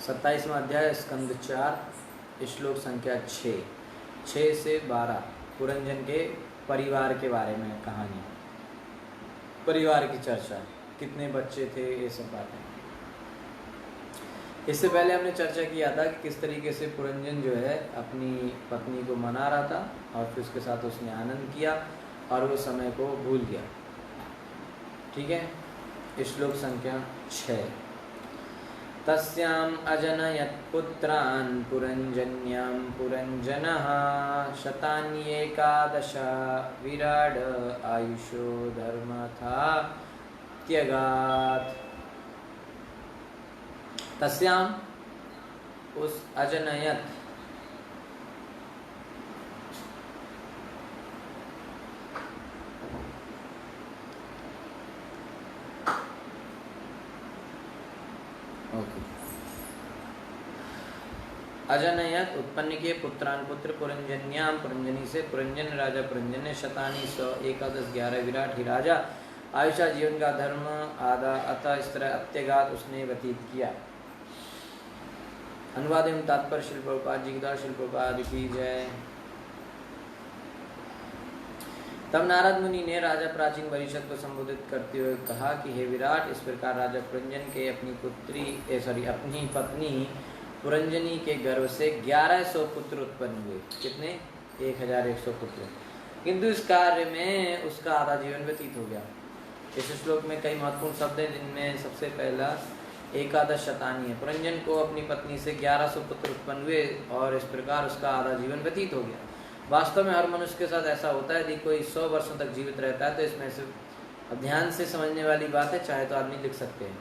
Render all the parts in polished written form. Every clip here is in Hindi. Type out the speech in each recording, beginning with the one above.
27वां अध्याय स्कंद 4 श्लोक संख्या 6 से 12 पुरंजन के परिवार के बारे में कहानी, परिवार की चर्चा, कितने बच्चे थे, ये सब बातें। इससे पहले हमने चर्चा किया था कि किस तरीके से पुरंजन जो है अपनी पत्नी को मना रहा था और फिर उसके साथ उसने आनंद किया और वो समय को भूल गया। ठीक है, श्लोक संख्या 6। तस्याम अजनयत् पुत्रान् पुरंजन्यां पुरंजनः शतान्येकादश विराड आयुषो धर्मथा त्यगात्। तस्याम उस अजनयत् अजनयत उत्पन्न किए पुत्रान पुत्र पुरंजन्याम पुरंजनी से पुरंजन राजा पुरंजन ने शतानी 100 एकादश 11 विराट ही राजा आयुषा जीवन का धर्म आधा अतः इस तरह अत्यगात उसने व्यतीत किया। अनुवाद एवं तात्पर्य श्री प्रभुपाद जी की द्वारा श्री प्रभुपाद की जय। तब नारद मुनि ने राजा प्राचीन परिषद को संबोधित करते हुए कहा कि हे विराट, इस प्रकार राजा पुरंजन के अपनी पत्नी पुरंजनी के गर्भ से 1100 पुत्र उत्पन्न हुए। कितने? 1100 पुत्र। किंतु इस कार्य में उसका आधा जीवन व्यतीत हो गया। इस श्लोक में कई महत्वपूर्ण शब्द हैं, जिनमें सबसे पहला एकादश शतानी है। पुरंजन को अपनी पत्नी से 1100 पुत्र उत्पन्न हुए और इस प्रकार उसका आधा जीवन व्यतीत हो गया। वास्तव में हर मनुष्य के साथ ऐसा होता है। यदि कोई 100 वर्षों तक जीवित रहता है तो इसमें से ध्यान से समझने वाली बात है, चाहे तो आदमी लिख सकते हैं।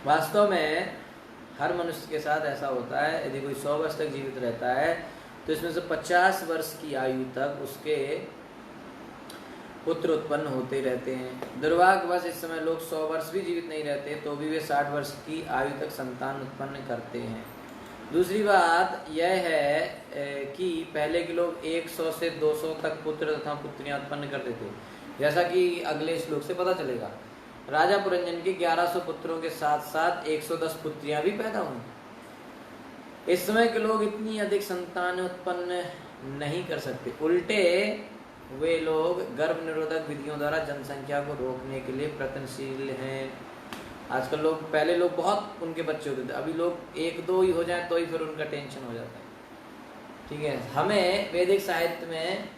वास्तव में हर मनुष्य के साथ ऐसा होता है। यदि कोई 100 वर्ष तक जीवित रहता है तो इसमें से 50 वर्ष की आयु तक उसके पुत्र उत्पन्न होते रहते हैं। दुर्भाग्यवश इस समय लोग 100 वर्ष भी जीवित नहीं रहते तो भी वे 60 वर्ष की आयु तक संतान उत्पन्न करते हैं। दूसरी बात यह है कि पहले के लोग 100 से 200 तक पुत्र तथा पुत्रियां उत्पन्न करते थे, जैसा कि अगले श्लोक से पता चलेगा। राजा पुरंजन के 1100 पुत्रों के साथ साथ 110 पुत्रियां भी पैदा हुई। इस समय के लोग इतनी अधिक संतान उत्पन्न नहीं कर सकते। उल्टे वे लोग गर्भ निरोधक विधियों द्वारा जनसंख्या को रोकने के लिए प्रयत्नशील हैं। आजकल लोग, पहले लोग बहुत उनके बच्चे होते थे, अभी लोग 1-2 ही हो जाए तो ही फिर उनका टेंशन हो जाता है। ठीक है, हमें वैदिक साहित्य में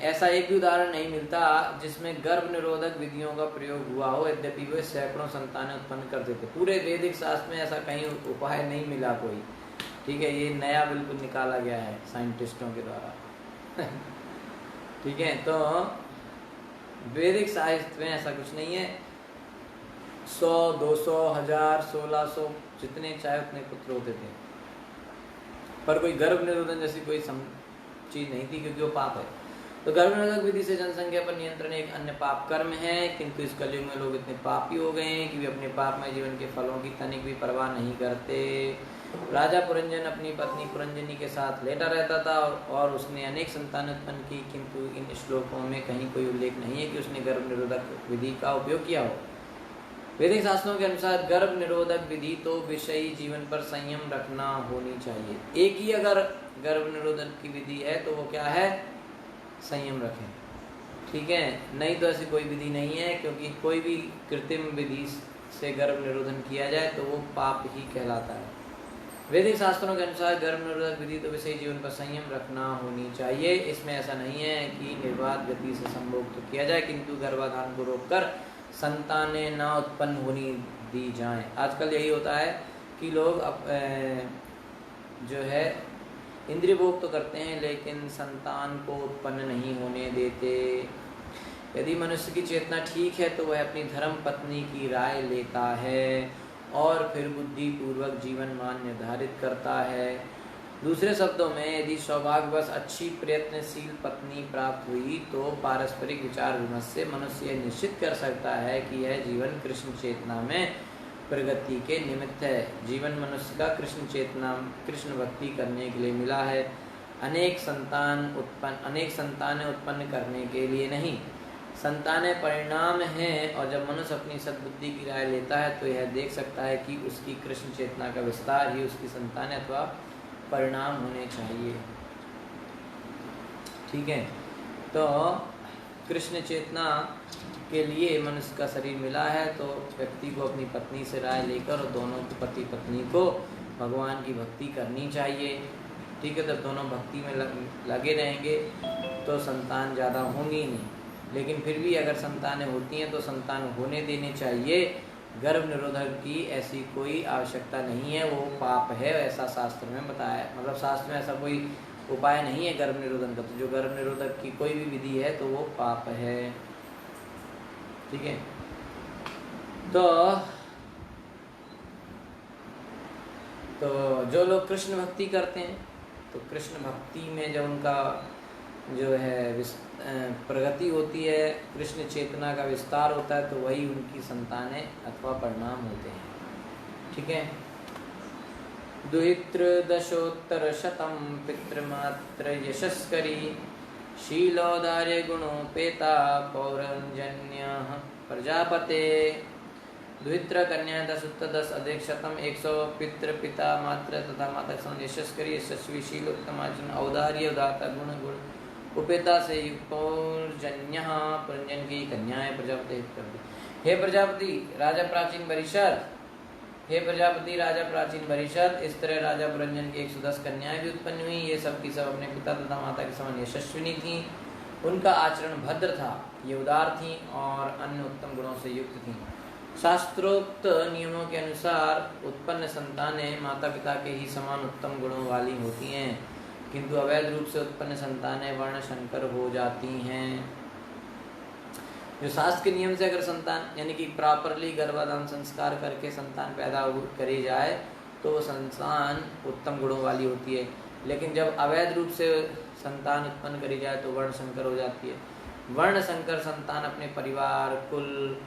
ऐसा एक भी उदाहरण नहीं मिलता जिसमें गर्भ निरोधक विधियों का प्रयोग हुआ हो, यद्यपि वे सैकड़ों संतानें उत्पन्न करते थे। पूरे वैदिक शास्त्र में ऐसा कहीं उपाय नहीं मिला कोई। ठीक है, ये नया बिल्कुल निकाला गया है साइंटिस्टों के द्वारा। ठीक है, तो वैदिक साहित्य में ऐसा कुछ नहीं है। 100, 200, 1000, 1600 जितने चाहे उतने पुत्र होते थे, पर कोई गर्भ निरोधन जैसी कोई चीज नहीं थी, क्योंकि वो पाप है। तो गर्भ निरोधक विधि से जनसंख्या पर नियंत्रण एक अन्य पाप कर्म है। किंतु इस कलयुग में लोग इतने पापी हो गए हैं कि वे अपने पापमय जीवन के फलों की तनिक भी परवाह नहीं करते। राजा पुरंजन अपनी पत्नी पुरंजनी के साथ लेटा रहता था और उसने अनेक संतान उत्पन्न की, किंतु इन श्लोकों में कहीं कोई उल्लेख नहीं है कि उसने गर्भ निरोधक विधि का उपयोग किया हो। वैदिक शास्त्रों के अनुसार गर्भ निरोधक विधि तो विषयी जीवन पर संयम रखना होनी चाहिए। एक ही अगर गर्भ निरोधक की विधि है तो वो क्या है? संयम रखें। ठीक है, नहीं तो ऐसी कोई विधि नहीं है, क्योंकि कोई भी कृत्रिम विधि से गर्भ निरोधन किया जाए तो वो पाप ही कहलाता है। वैदिक शास्त्रों के अनुसार गर्भ निरोधक विधि तो विषयी जीवन पर संयम रखना होनी चाहिए। इसमें ऐसा नहीं है कि निर्बाध गति से संभोग तो किया जाए, किंतु गर्भाधान को रोककर संतानें ना उत्पन्न होनी दी जाएं। आजकल यही होता है कि लोग जो है इंद्रिय भोग तो करते हैं लेकिन संतान को उत्पन्न नहीं होने देते। यदि मनुष्य की चेतना ठीक है तो वह अपनी धर्म पत्नी की राय लेता है और फिर बुद्धि पूर्वक जीवन मान निर्धारित करता है। दूसरे शब्दों में, यदि सौभाग्यवश अच्छी प्रयत्नशील पत्नी प्राप्त हुई तो पारस्परिक विचार विमर्श से मनुष्य यह निश्चित कर सकता है कि यह जीवन कृष्ण चेतना में प्रगति के निमित्त है। जीवन मनुष्य का कृष्ण चेतना, कृष्ण भक्ति करने के लिए मिला है, अनेक संतानें उत्पन्न करने के लिए नहीं। संतानें परिणाम हैं, और जब मनुष्य अपनी सद्बुद्धि की राय लेता है तो यह देख सकता है कि उसकी कृष्ण चेतना का विस्तार ही उसकी संतान अथवा परिणाम होने चाहिए। ठीक है, तो कृष्ण चेतना के लिए मनुष्य का शरीर मिला है, तो व्यक्ति को अपनी पत्नी से राय लेकर और दोनों पति पत्नी को भगवान की भक्ति करनी चाहिए। ठीक है, जब दोनों भक्ति में लगे रहेंगे तो संतान ज़्यादा होंगी नहीं, लेकिन फिर भी अगर संतानें होती हैं तो संतान होने देने चाहिए। गर्भ निरोधक की ऐसी कोई आवश्यकता नहीं है, वो पाप है, ऐसा शास्त्र में बताया है। मतलब शास्त्र में ऐसा कोई उपाय नहीं है गर्भ निरोधन का, तो जो गर्भ निरोधक की कोई भी विधि है तो वो पाप है। ठीक है, तो जो लोग कृष्ण भक्ति करते हैं तो कृष्ण भक्ति में जब उनका जो है प्रगति होती है, कृष्ण चेतना का विस्तार होता है, तो वही उनकी संतानें अथवा परिणाम होते हैं। ठीक है, दुहितृदशोत्तरशतं पितृमात्र यशस्करी शीलोदार्य गुणोपेता पौरंजन्यः प्रजापते। द्वित्र कन्या 10 उत्तर 10 अधिक शतम 100 पितृ पिता मात्र तथा माता सम यशस्करी यशस्वी शील उत्तम आचरण औदार्य उदाता गुण गुण उपेता से युक्त पौरजन्यः पुरंजन की कन्याएं प्रजापति। हे प्रजापति राजा प्राचीन परिषद, हे प्रजापति राजा प्राचीन परिषद, इस तरह राजा पुरंजन की 110 कन्याएं भी उत्पन्न हुई। ये सब की सब अपने पिता तथा माता के समान यशस्विनी थीं। उनका आचरण भद्र था, ये उदार थीं और अन्य उत्तम गुणों से युक्त थीं। शास्त्रोक्त नियमों के अनुसार उत्पन्न संतानें माता पिता के ही समान उत्तम गुणों वाली होती हैं, किंतु अवैध रूप से उत्पन्न संतानें वर्ण संकर हो जाती हैं। जो शास्त्र के नियम से अगर संतान यानी कि प्रॉपरली गर्भाधान संस्कार करके संतान पैदा करी जाए तो वो संतान उत्तम गुणों वाली होती है, लेकिन जब अवैध रूप से संतान उत्पन्न करी जाए तो वर्ण संकर हो जाती है। वर्ण संकर संतान अपने परिवार, कुल,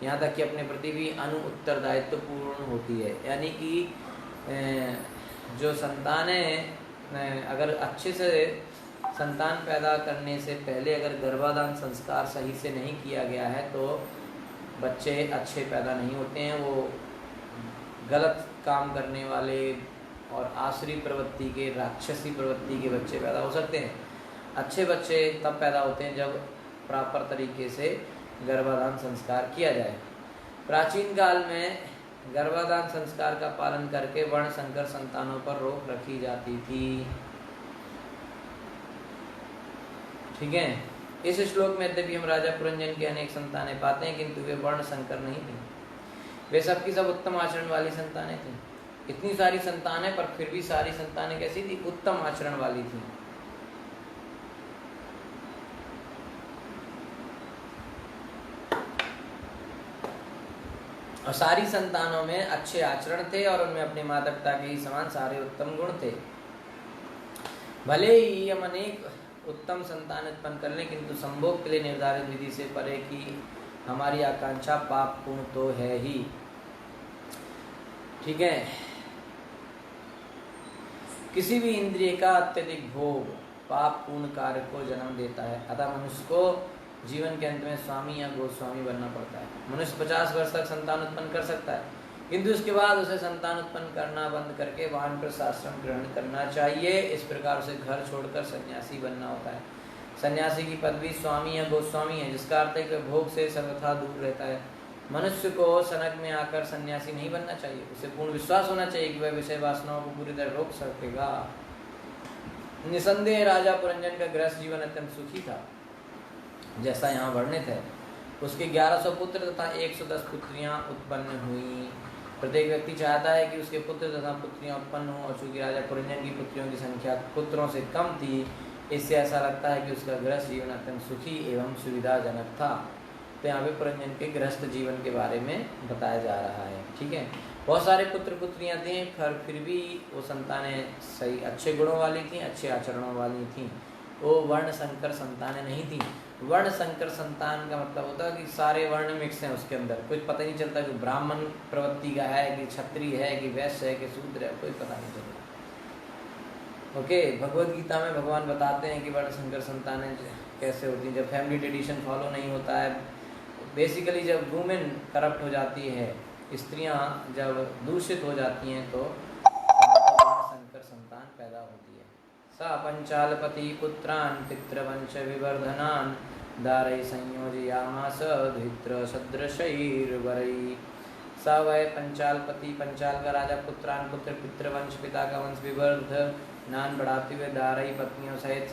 यहाँ तक कि अपने प्रति भी उत्तरदायित्व पूर्ण होती है। यानी कि जो संतानें अगर अच्छे से संतान पैदा करने से पहले अगर गर्भाधान संस्कार सही से नहीं किया गया है तो बच्चे अच्छे पैदा नहीं होते हैं। वो गलत काम करने वाले और आसुरी प्रवृत्ति के, राक्षसी प्रवृत्ति के बच्चे पैदा हो सकते हैं। अच्छे बच्चे तब पैदा होते हैं जब प्रॉपर तरीके से गर्भाधान संस्कार किया जाए। प्राचीन काल में गर्भाधान संस्कार का पालन करके वर्ण संकर संतानों पर रोक रखी जाती थी। ठीक है, इस श्लोक में यद्यपि हम राजा पुरंजन की अनेक संतानें पाते हैं, किंतु वे वर्ण संकर नहीं थी। वे सब की सब उत्तम आचरण वाली संतानें थीं। इतनी सारी संतानें पर फिर भी सारी संतानें कैसी थी? उत्तम आचरण वाली थी। और सारी संतानों में अच्छे आचरण थे और उनमें अपने माता पिता के ही समान सारे उत्तम गुण थे। भले ही हम अनेक उत्तम संतान उत्पन्न कर लें, किंतु संभोग के लिए निर्धारित विधि से परे की हमारी आकांक्षा पाप पूर्ण तो है ही। ठीक है, किसी भी इंद्रिय का अत्यधिक भोग पाप पूर्ण कार्य को जन्म देता है। अतः मनुष्य को जीवन के अंत में स्वामी या गोस्वामी बनना पड़ता है। मनुष्य 50 वर्ष तक संतान उत्पन्न कर सकता है, किंतु उसके बाद उसे संतान उत्पन्न करना बंद करके वानप्रस्थ आश्रम ग्रहण करना चाहिए। इस प्रकार उसे घर छोड़कर सन्यासी बनना होता है। सन्यासी की पदवी स्वामी या गोस्वामी है, जिसका अर्थ है कि भोग से सर्वथा दूर रहता है। मनुष्य को सनक में आकर सन्यासी नहीं बनना चाहिए। उसे पूर्ण विश्वास होना चाहिए कि वह विषय वासनाओं को पूरी तरह रोक सकेगा। निसंदेह राजा पुरंजन का गृहस्थ जीवन अत्यंत सुखी था, जैसा यहाँ वर्णित है। उसके 1100 पुत्र तथा 110 पुत्रियां उत्पन्न हुई। प्रत्येक व्यक्ति चाहता है कि उसके पुत्र तथा पुत्रियां उत्पन्न हों, और चूंकि राजा पुरंजन की पुत्रियों की संख्या पुत्रों से कम थी, इससे ऐसा लगता है कि उसका गृहस्थ जीवन अत्यंत सुखी एवं सुविधाजनक था। तो यहाँ पे पुरंजन के गृहस्थ जीवन के बारे में बताया जा रहा है। ठीक है, बहुत सारे पुत्र पुत्रियां थीं, पर फिर भी वो संतानें सही अच्छे गुणों वाली थीं, अच्छे आचरणों वाली थीं। वो वर्ण संकर संतानें नहीं थीं। वर्ण संकर संतान का मतलब होता है कि सारे वर्ण मिक्स हैं उसके अंदर, कुछ पता नहीं चलता कि ब्राह्मण प्रवृत्ति का है कि क्षत्रिय है कि वैश्य है कि शूद्र है, कोई पता नहीं चलता। ओके, भगवद गीता में भगवान बताते हैं कि वर्ण संकर संतानें कैसे होती हैं, जब फैमिली ट्रेडिशन फॉलो नहीं होता है, बेसिकली जब वुमेन करप्ट हो जाती है, स्त्रियां जब दूषित हो जाती हैं तो संकर संतान पैदा होती है। सा पंचालपति पुत्रान् पितृवंश विवर्धनान् दारै संयोजयामास धित्र सदृशैर्वरैः। स वै पंचालपति, पंचाल का राजा, पुत्रान पुत्र, पितृवंश पिता का वंश, विवर्धनान् बढ़ाते हुए दारै पत्नियों सहित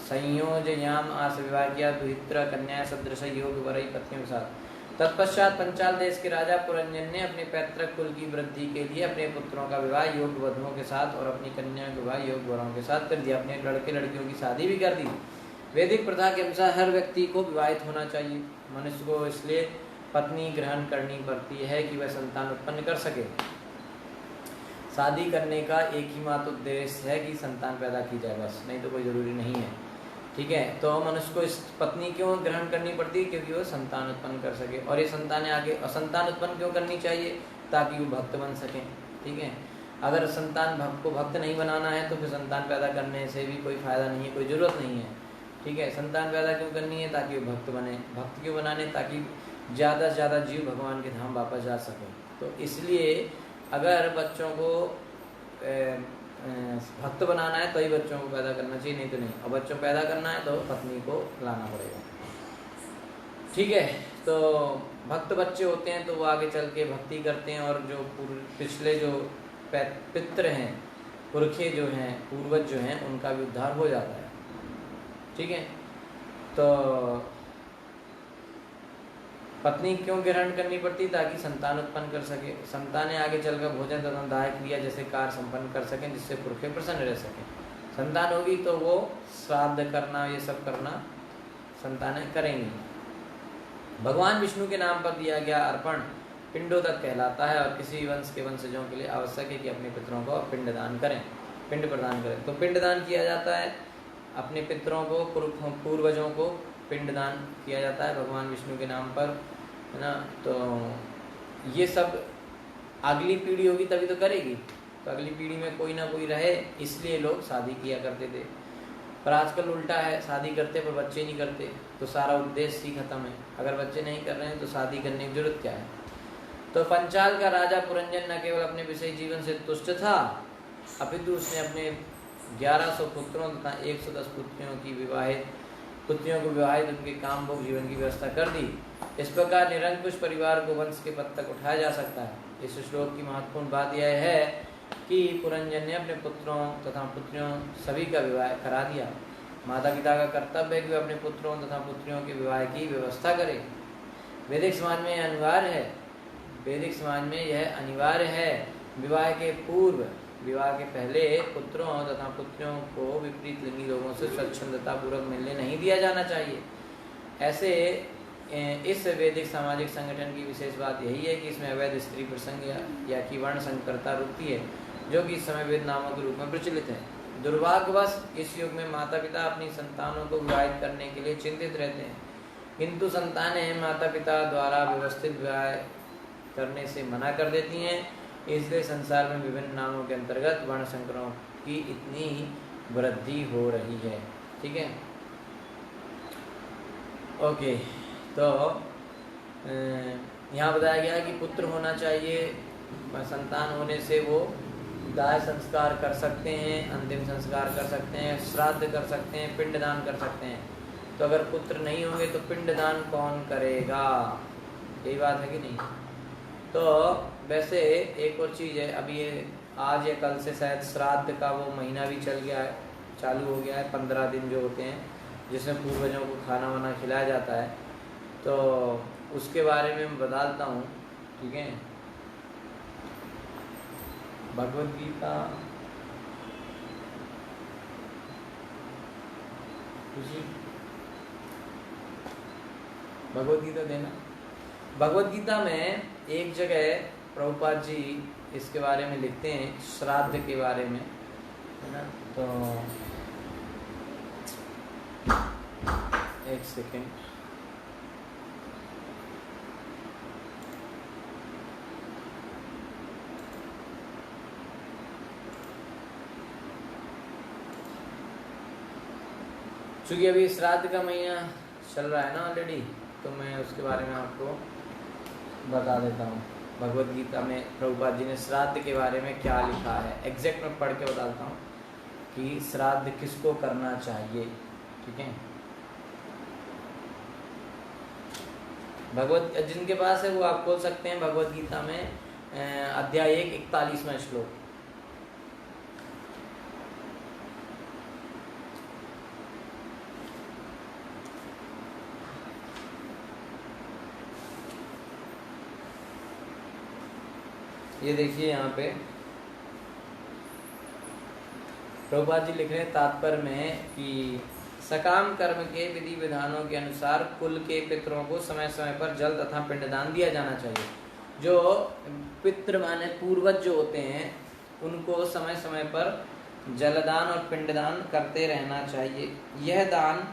संयोजयाम आस विवाह किया दुहित्र कन्या सदृश योग वरई पत्नियों के साथ। तत्पश्चात पंचाल देश के राजा पुरंजन ने अपने पैतृक कुल की वृद्धि के लिए अपने पुत्रों का विवाह योग्य वधुओं के साथ और अपनी कन्या का विवाह योग्य वरों के साथ कर दिया। अपने लड़के लड़कियों की शादी भी कर दी। वैदिक प्रथा के अनुसार हर व्यक्ति को विवाहित होना चाहिए। मनुष्य को इसलिए पत्नी ग्रहण करनी पड़ती है कि वह संतान उत्पन्न कर सके। शादी करने का एक ही मात्र उद्देश्य है कि संतान पैदा की जाए, बस, नहीं तो कोई ज़रूरी नहीं है। ठीक है, तो मनुष्य को इस पत्नी क्यों ग्रहण करनी पड़ती है? क्योंकि वो संतान उत्पन्न कर सके। और ये संतान उत्पन्न क्यों करनी चाहिए? ताकि वो भक्त बन सकें। ठीक है, अगर संतान को भक्त नहीं बनाना है तो फिर संतान पैदा करने से भी कोई फ़ायदा नहीं है, कोई ज़रूरत नहीं है। ठीक है, संतान पैदा क्यों करनी है? ताकि वो भक्त बने। भक्त क्यों बनाने? ताकि ज़्यादा से ज़्यादा जीव भगवान के धाम वापस जा सकें। तो इसलिए अगर बच्चों को भक्त बनाना है तो ही बच्चों को पैदा करना चाहिए, नहीं तो नहीं। और बच्चों पैदा करना है तो पत्नी को लाना पड़ेगा। ठीक है, तो भक्त बच्चे होते हैं तो वो आगे चल के भक्ति करते हैं और जो पिछले जो पितृ हैं, पुरखे जो हैं, पूर्वज जो हैं, उनका भी उद्धार हो जाता है। ठीक है, तो पत्नी क्यों ग्रहण करनी पड़ती? ताकि संतान उत्पन्न कर सके। संतानें आगे चलकर भोजन तथा दाह क्रिया जैसे कार्य संपन्न कर सकें, जिससे पुरखे प्रसन्न रह सकें। संतान होगी तो वो श्राद्ध करना, ये सब करना संतानें करेंगी। भगवान विष्णु के नाम पर दिया गया अर्पण पिंडों तक कहलाता है और किसी वंश के वंशजों के लिए आवश्यक है कि अपने पितरों को पिंडदान करें, पिंड प्रदान करें। तो पिंडदान किया जाता है, अपने पितरों को, पूर्वजों को पिंडदान किया जाता है भगवान विष्णु के नाम पर, है ना। तो ये सब अगली पीढ़ी होगी तभी तो करेगी। तो अगली पीढ़ी में कोई ना कोई रहे, इसलिए लोग शादी किया करते थे। पर आजकल उल्टा है, शादी करते पर बच्चे नहीं करते, तो सारा उद्देश्य ही खत्म है। अगर बच्चे नहीं कर रहे हैं तो शादी करने की जरूरत क्या है? तो पंचाल का राजा पुरंजन न केवल अपने विषय जीवन से तुष्ट था, अपितु उसने अपने 1100 पुत्रों तथा 110 पुत्रियों को विवाहित उनके काम भोग जीवन की व्यवस्था कर दी। इस प्रकार निरंकुश परिवार को वंश के पद तक उठाया जा सकता है। इस श्लोक की महत्वपूर्ण बात यह है कि पुरंजन ने अपने पुत्रों तथा पुत्रियों सभी का विवाह करा दिया। माता पिता का कर्तव्य है कि वे अपने पुत्रों तथा पुत्रियों के विवाह की व्यवस्था करें। वैदिक समाज में यह अनिवार्य है। वैदिक समाज में यह अनिवार्य है। विवाह के पूर्व, विवाह के पहले पुत्रों तथा पुत्रियों को विपरीत लिंगी लोगों से स्वच्छंदता पूर्वक मिलने नहीं दिया जाना चाहिए। ऐसे इस वैदिक सामाजिक संगठन की विशेष बात यही है कि इसमें अवैध स्त्री प्रसंग या कि वर्ण संकरता रुकती है, जो कि इस समय वेद नामों के रूप में प्रचलित है। दुर्भाग्यवश इस युग में माता पिता अपनी संतानों को विवाहित करने के लिए चिंतित रहते हैं, किंतु संतानें माता पिता द्वारा व्यवस्थित विवाह करने से मना कर देती हैं। इसलिए संसार में विभिन्न नामों के अंतर्गत वर्ण संकरों की इतनी वृद्धि हो रही है। ठीक है, ओके। तो यहाँ बताया गया कि पुत्र होना चाहिए, संतान होने से वो दाह संस्कार कर सकते हैं, अंतिम संस्कार कर सकते हैं, श्राद्ध कर सकते हैं, पिंडदान कर सकते हैं। तो अगर पुत्र नहीं होंगे तो पिंडदान कौन करेगा? यही बात है कि नहीं? तो वैसे एक और चीज़ है, अभी ये आज या कल से शायद श्राद्ध का वो महीना भी चल गया है, चालू हो गया है। 15 दिन जो होते हैं जिसमें पूर्वजों को खाना वाना खिलाया जाता है, तो उसके बारे में मैं बता देता हूँ। ठीक है, भगवद गीता भगवद गीता देना। भगवद गीता में एक जगह प्रभुपाद जी इसके बारे में लिखते हैं, श्राद्ध के बारे में, है ना। तो एक सेकेंड, चूँकि अभी श्राद्ध का महीना चल रहा है ना ऑलरेडी, तो मैं उसके बारे में आपको बता देता हूँ। भगवत गीता में प्रभुपाद जी ने श्राद्ध के बारे में क्या लिखा है, एग्जैक्ट मैं पढ़ के बताता हूँ कि श्राद्ध किसको करना चाहिए। ठीक है, भगवत जिनके पास है वो आप खोल सकते हैं भगवत गीता में अध्याय 1 41वां श्लोक। ये देखिए यहाँ पे प्रभुपाद जी लिख रहे हैं तात्पर्य में कि सकाम कर्म के विधि विधानों के अनुसार कुल के पितरों को समय समय पर जल तथा पिंडदान दिया जाना चाहिए। जो पितृ माने पूर्वज जो होते हैं उनको समय समय पर जलदान और पिंडदान करते रहना चाहिए। यह दान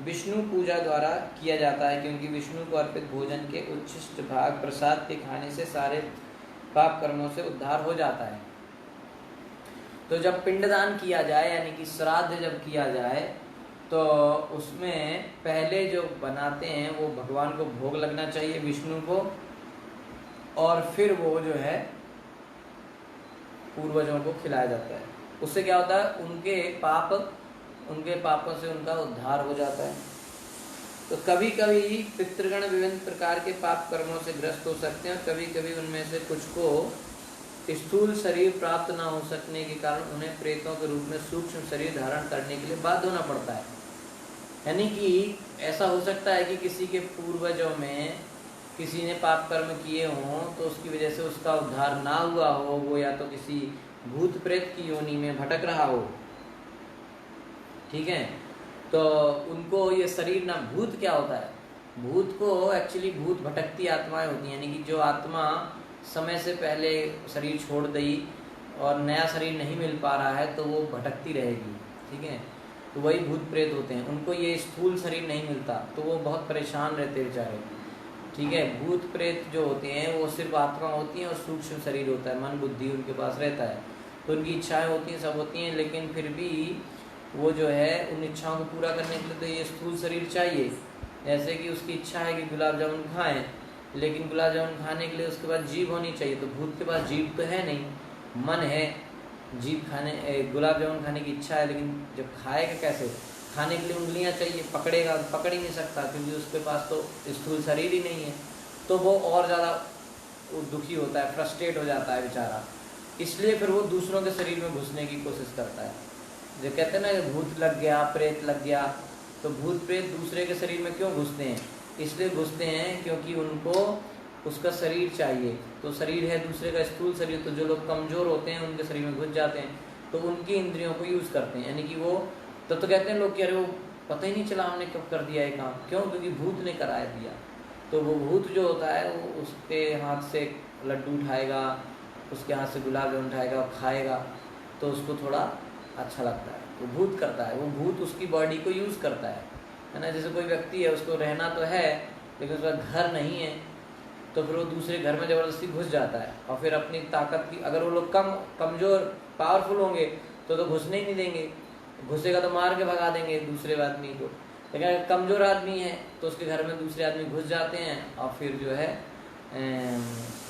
विष्णु पूजा द्वारा किया जाता है, क्योंकि विष्णु को अर्पित भोजन के उच्छिष्ट भाग प्रसाद के खाने से सारे पाप कर्मों से उद्धार हो जाता है। तो जब पिंडदान किया जाए यानी कि श्राद्ध जब किया जाए तो उसमें पहले जो बनाते हैं वो भगवान को भोग लगना चाहिए, विष्णु को, और फिर वो जो है पूर्वजों को खिलाया जाता है। उससे क्या होता है, उनके पापों से उनका उद्धार हो जाता है। तो कभी कभी पितृगण विभिन्न प्रकार के पाप कर्मों से ग्रस्त हो सकते हैं और कभी कभी उनमें से कुछ को स्थूल शरीर प्राप्त न हो सकने के कारण उन्हें प्रेतों के रूप में सूक्ष्म शरीर धारण करने के लिए बाध्य होना पड़ता है। यानी कि ऐसा हो सकता है कि किसी के पूर्वजों में किसी ने पाप कर्म किए हों तो उसकी वजह से उसका उद्धार ना हुआ हो, वो या तो किसी भूत प्रेत की योनि में भटक रहा हो। ठीक है, तो उनको ये शरीर ना, भूत क्या होता है, भूत को एक्चुअली भूत भटकती आत्माएं होती हैं, यानी कि जो आत्मा समय से पहले शरीर छोड़ दी और नया शरीर नहीं मिल पा रहा है तो वो भटकती रहेगी। ठीक है, तो वही भूत प्रेत होते हैं, उनको ये स्थूल शरीर नहीं मिलता तो वो बहुत परेशान रहते बेचारे। ठीक है, भूत प्रेत जो होते हैं वो सिर्फ आत्मा होती हैं और सूक्ष्म शरीर होता है, मन बुद्धि उनके पास रहता है, तो उनकी इच्छाएं होती हैं, सब होती हैं, लेकिन फिर भी वो जो है उन इच्छाओं को पूरा करने के लिए तो ये स्थूल शरीर चाहिए। जैसे कि उसकी इच्छा है कि गुलाब जामुन खाएं, लेकिन गुलाब जामुन खाने के लिए उसके पास जीभ होनी चाहिए, तो भूत के पास जीभ तो है नहीं, मन है, जीभ खाने गुलाब जामुन खाने की इच्छा है, लेकिन जब खाएगा कैसे, खाने के लिए उंगलियां चाहिए, पकड़ेगा पकड़ ही नहीं सकता क्योंकि उसके पास तो स्थूल शरीर ही नहीं है, तो वो और ज़्यादा दुखी होता है, फ्रस्ट्रेट हो जाता है बेचारा। इसलिए फिर वो दूसरों के शरीर में घुसने की कोशिश करता है। जो कहते हैं ना भूत लग गया, प्रेत लग गया, तो भूत प्रेत दूसरे के शरीर में क्यों घुसते हैं, इसलिए घुसते हैं क्योंकि उनको उसका शरीर चाहिए। तो शरीर है दूसरे का स्थूल शरीर, तो जो लोग कमज़ोर होते हैं उनके शरीर में घुस जाते हैं, तो उनकी इंद्रियों को यूज़ करते हैं। यानी कि वो तब तो कहते हैं लोग कि अरे वो पता ही नहीं चला हमने कब कर दिया ये काम, क्यों, क्योंकि भूत ने कराया दिया। तो वो भूत जो होता है वो उसके हाथ से लड्डू उठाएगा, उसके हाथ से गुलाब जामुन उठाएगा और खाएगा, तो उसको थोड़ा अच्छा लगता है, वो भूत करता है, वो भूत उसकी बॉडी को यूज़ करता है ना। जैसे कोई व्यक्ति है, उसको रहना तो है लेकिन उसका घर नहीं है, तो फिर वो दूसरे घर में ज़बरदस्ती घुस जाता है और फिर अपनी ताकत की, अगर वो लोग कमज़ोर पावरफुल होंगे तो घुसने ही नहीं देंगे, घुसेगा तो मार के भगा देंगे दूसरे आदमी को। लेकिन अगर कमज़ोर आदमी है तो उसके घर में दूसरे आदमी घुस जाते हैं और फिर जो है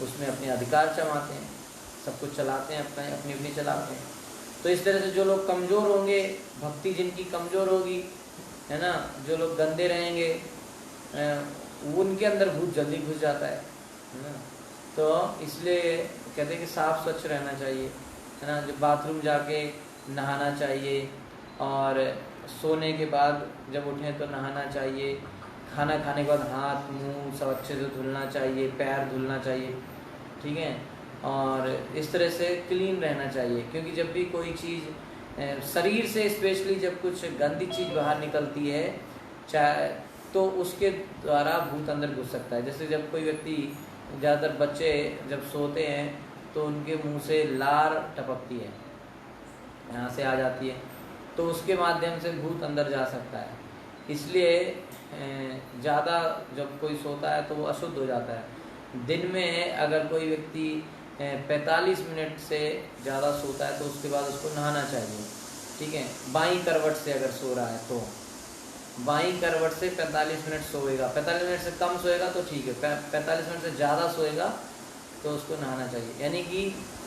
उसमें अपने अधिकार जमाते हैं, सब कुछ चलाते हैं, अपनी अपनी चलाते हैं। तो इस तरह से जो लोग कमज़ोर होंगे, भक्ति जिनकी कमज़ोर होगी, है ना, जो लोग गंदे रहेंगे, उनके अंदर भूत जल्दी घुस जाता है ना। तो इसलिए कहते हैं कि साफ़ स्वच्छ रहना चाहिए, है ना। जो बाथरूम जाके नहाना चाहिए और सोने के बाद जब उठें तो नहाना चाहिए, खाना खाने के बाद हाथ मुंह सब अच्छे से धुलना चाहिए, पैर धुलना चाहिए। ठीक है, और इस तरह से क्लीन रहना चाहिए, क्योंकि जब भी कोई चीज़ शरीर से स्पेशली जब कुछ गंदी चीज़ बाहर निकलती है चाहे तो उसके द्वारा भूत अंदर घुस सकता है। जैसे जब कोई व्यक्ति, ज़्यादातर बच्चे जब सोते हैं तो उनके मुंह से लार टपकती है, यहाँ से आ जाती है, तो उसके माध्यम से भूत अंदर जा सकता है। इसलिए ज़्यादा जब कोई सोता है तो वो अशुद्ध हो जाता है। दिन में अगर कोई व्यक्ति 45 मिनट से ज़्यादा सोता है तो उसके बाद उसको नहाना चाहिए। ठीक है, बाईं करवट से अगर सो रहा है तो, बाईं करवट से 45 मिनट सोएगा, 45 मिनट से कम सोएगा तो ठीक है, 45 मिनट से ज़्यादा सोएगा तो उसको नहाना चाहिए। यानी कि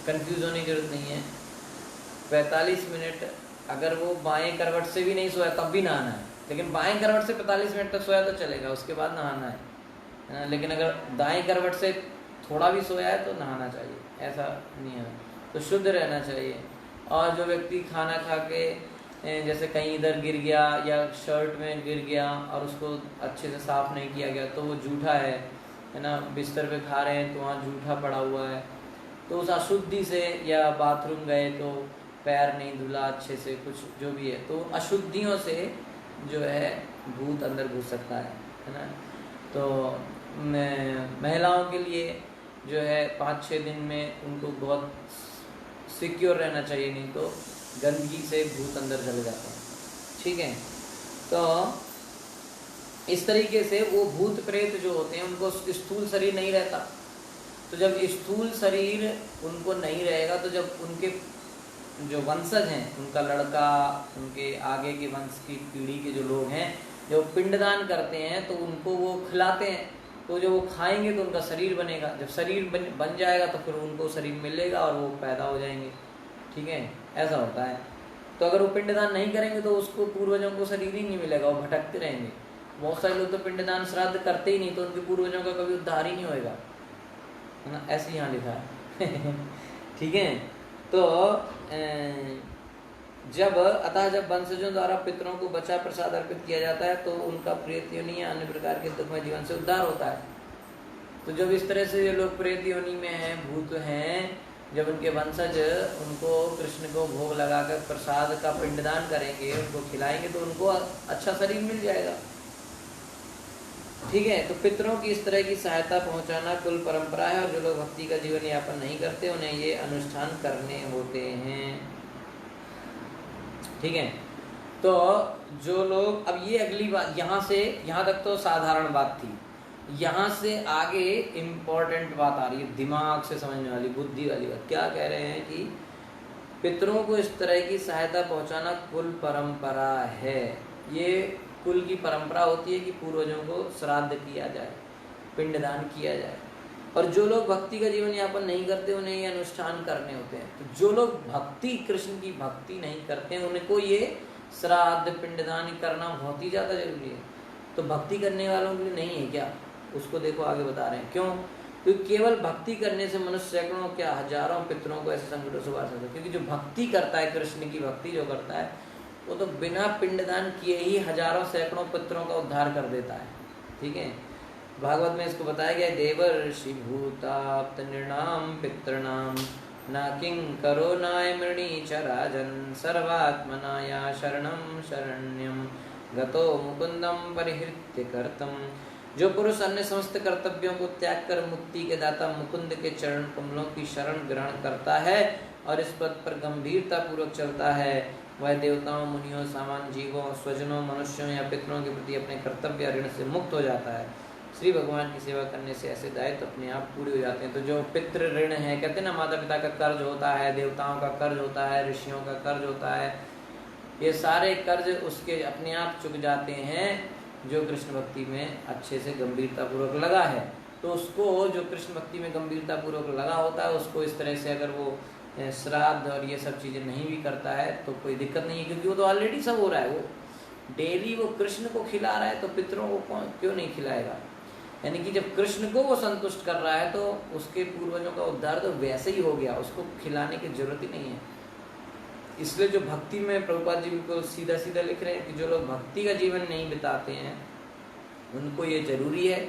कंफ्यूज होने की जरूरत नहीं है। 45 मिनट अगर वो बाएं करवट से भी नहीं सोया तब भी नहाना है, लेकिन बाएं करवट से 45 मिनट तक सोया तो चलेगा, उसके बाद नहाना है। लेकिन अगर दाएं करवट से थोड़ा भी सोया है तो नहाना चाहिए, ऐसा नहीं है। तो शुद्ध रहना चाहिए। और जो व्यक्ति खाना खा के जैसे कहीं इधर गिर गया या शर्ट में गिर गया और उसको अच्छे से साफ नहीं किया गया तो वो जूठा है ना। बिस्तर पे खा रहे हैं तो वहाँ जूठा पड़ा हुआ है, तो उस अशुद्धि से, या बाथरूम गए तो पैर नहीं धुला अच्छे से, कुछ जो भी है, तो अशुद्धियों से जो है भूत अंदर घुस सकता है ना। तो महिलाओं के लिए जो है 5-6 दिन में उनको बहुत सिक्योर रहना चाहिए, नहीं तो गंदगी से भूत अंदर चले जाते हैं। ठीक है, तो इस तरीके से वो भूत प्रेत जो होते हैं उनको स्थूल शरीर नहीं रहता। तो जब स्थूल शरीर उनको नहीं रहेगा तो जब उनके जो वंशज हैं, उनका लड़का, उनके आगे के वंश की पीढ़ी के जो लोग हैं जो पिंडदान करते हैं तो उनको वो खिलाते हैं, तो जब वो खाएंगे तो उनका शरीर बनेगा। जब शरीर बन जाएगा तो फिर उनको शरीर मिलेगा और वो पैदा हो जाएंगे। ठीक है, ऐसा होता है। तो अगर वो पिंडदान नहीं करेंगे तो उसको पूर्वजों को शरीर ही नहीं मिलेगा, वो भटकते रहेंगे। बहुत सारे लोग तो पिंडदान श्राद्ध करते ही नहीं, तो उनके पूर्वजों का कभी उद्धार ही नहीं होएगा, है ना। ऐसे यहाँ लिखा है। ठीक है, तो जब वंशजों द्वारा पितरों को बचा प्रसाद अर्पित किया जाता है तो उनका प्रेत योनि या अन्य प्रकार के दुखमय जीवन से उद्धार होता है। तो जब इस तरह से ये लोग प्रेत योनि में हैं, भूत हैं, जब उनके वंशज उनको कृष्ण को भोग लगाकर प्रसाद का पिंडदान करेंगे, उनको खिलाएंगे तो उनको अच्छा शरीर मिल जाएगा। ठीक है, तो पितरों की इस तरह की सहायता पहुंचाना कुल परंपरा है, और जो लोग भक्ति का जीवन यापन नहीं करते उन्हें ये अनुष्ठान करने होते हैं। ठीक है, तो जो लोग, अब ये अगली बात, यहाँ तक तो साधारण बात थी। यहाँ से आगे इम्पोर्टेंट बात आ रही है, दिमाग से समझने वाली, बुद्धि वाली बात। क्या कह रहे हैं कि पितरों को इस तरह की सहायता पहुंचाना कुल परंपरा है। ये कुल की परंपरा होती है कि पूर्वजों को श्राद्ध किया जाए, पिंडदान किया जाए। और जो लोग भक्ति का जीवन यापन नहीं करते उन्हें ये अनुष्ठान करने होते हैं। तो जो लोग भक्ति, कृष्ण की भक्ति नहीं करते हैं, उनको ये श्राद्ध पिंडदान करना बहुत ही ज़्यादा जरूरी है। तो भक्ति करने वालों के लिए नहीं है क्या? उसको देखो आगे बता रहे हैं। क्यों? क्योंकि केवल भक्ति करने से मनुष्य सैकड़ों क्या हजारों पितरों को ऐसे संकटों से उबार सकता है। क्योंकि जो भक्ति करता है, कृष्ण की भक्ति जो करता है, वो तो बिना पिंडदान किए ही हजारों सैकड़ों पितरों का उद्धार कर देता है। ठीक है, भागवत में इसको बताया गया, देवर्षि भूताप्त नृणाम पितृणाम न किं करो नाय मृणी चराजन सर्वात्मनाया शरणम शरण्यम गतो मुकुंदम परिहृत्य कर्तम। जो पुरुष अन्य समस्त कर्तव्यों को त्याग कर मुक्ति के दाता मुकुंद के चरण कमलों की शरण ग्रहण करता है और इस पद पर गंभीरता पूर्वक चलता है, वह देवताओं, मुनियों, सामान्य जीवों, स्वजनों, मनुष्यों या पितरों के प्रति अपने कर्तव्य ऋण से मुक्त हो जाता है। श्री भगवान की सेवा करने से ऐसे दायित्व अपने आप पूरे हो जाते हैं। तो जो पितृ ऋण है, कहते हैं ना, माता पिता का कर्ज होता है, देवताओं का कर्ज होता है, ऋषियों का कर्ज होता है, ये सारे कर्ज उसके अपने आप चुक जाते हैं जो कृष्ण भक्ति में अच्छे से गंभीरता पूर्वक लगा है। तो उसको, जो कृष्ण भक्ति में गंभीरता पूर्वक लगा होता है, उसको इस तरह से अगर वो श्राद्ध और ये सब चीज़ें नहीं भी करता है तो कोई दिक्कत नहीं है, क्योंकि वो तो ऑलरेडी सब हो रहा है। वो डेली वो कृष्ण को खिला रहा है, तो पितरों को क्यों नहीं खिलाएगा? यानी कि जब कृष्ण को वो संतुष्ट कर रहा है तो उसके पूर्वजों का उद्धार तो वैसे ही हो गया, उसको खिलाने की जरूरत ही नहीं है। इसलिए जो भक्ति में, प्रभुपाद जी बिल्कुल सीधा सीधा लिख रहे हैं कि जो लोग भक्ति का जीवन नहीं बिताते हैं उनको ये जरूरी है,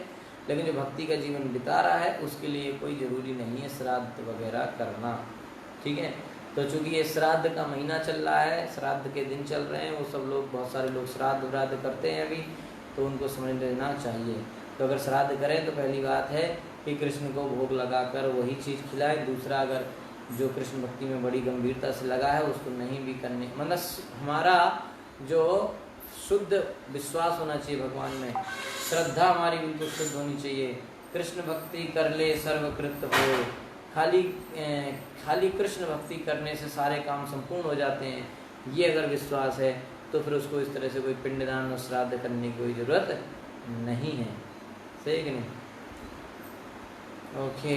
लेकिन जो भक्ति का जीवन बिता रहा है उसके लिए कोई ज़रूरी नहीं है श्राद्ध वगैरह करना। ठीक है, तो चूँकि ये श्राद्ध का महीना चल रहा है, श्राद्ध के दिन चल रहे हैं, वो सब लोग, बहुत सारे लोग श्राद्ध करते हैं अभी, तो उनको समझ लेना चाहिए। तो अगर श्राद्ध करें तो पहली बात है कि कृष्ण को भोग लगाकर वही चीज़ खिलाएं। दूसरा, अगर जो कृष्ण भक्ति में बड़ी गंभीरता से लगा है उसको नहीं भी करने, मतलब हमारा जो शुद्ध विश्वास होना चाहिए भगवान में, श्रद्धा हमारी बिल्कुल शुद्ध होनी चाहिए। कृष्ण भक्ति कर ले सर्वकृत हो, खाली कृष्ण भक्ति करने से सारे काम संपूर्ण हो जाते हैं, ये अगर विश्वास है तो फिर उसको इस तरह से कोई पिंडदान और श्राद्ध करने की कोई ज़रूरत नहीं है। सही कि नहीं? ओके,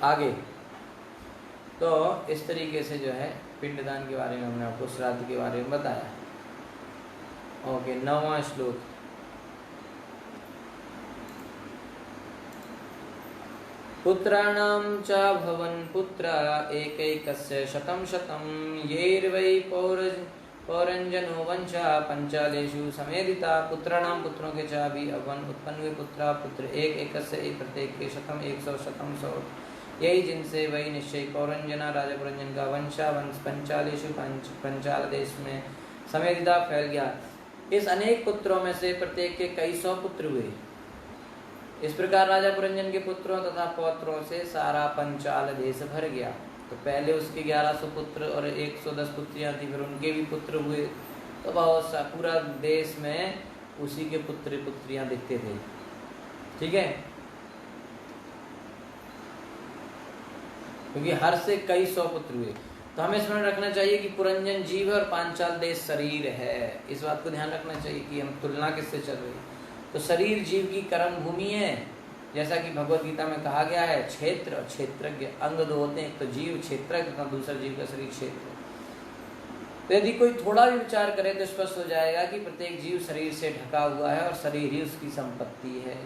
आगे तो इस तरीके से जो है पिंडदान के बारे में हमने आपको श्राद्ध के बारे में बताया। ओके, 9वां श्लोक। पुत्राणां च भवन् पुत्रा एकैकस्य शतं शतं येर्वै पौरंजनो वंशा पंचालेषु समेधिता। पुत्राणां पुत्रों के च भी अवन उत्पन्न हुए पुत्रा पुत्र एक एकस्य एक प्रत्येक के शतम 100 शतम 100 यही जिनसे वही निश्चय पौरंजना राजा पुरंजन का वंशा वंश पंचालेषु पंचाल देश में समेधिता फैल गया। इस अनेक पुत्रों में से प्रत्येक के कई सौ पुत्र हुए। इस प्रकार राजा पुरंजन के पुत्रों तथा पौत्रों से सारा पंचाल देश भर गया। तो पहले उसके 1100 पुत्र और 110 पुत्रियां थी, फिर उनके भी पुत्र हुए। तो बहुत सा पूरा देश में उसी के पुत्र पुत्रियां दिखते थे। ठीक है, क्योंकि हर से कई सौ पुत्र हुए। तो हमें स्मरण रखना चाहिए कि पुरंजन जीव और पांचाल देश शरीर है। इस बात को ध्यान रखना चाहिए कि हम तुलना किससे चल रही है। तो शरीर जीव की कर्म भूमि है, जैसा कि भगवत गीता में कहा गया है। क्षेत्र और क्षेत्रज्ञ अंग दो होते हैं, एक तो जीव क्षेत्रज्ञ तथा दूसरा जीव का शरीर क्षेत्र। तो यदि कोई थोड़ा भी विचार करे तो स्पष्ट हो जाएगा कि प्रत्येक जीव शरीर से ढका हुआ है और शरीर ही उसकी संपत्ति है।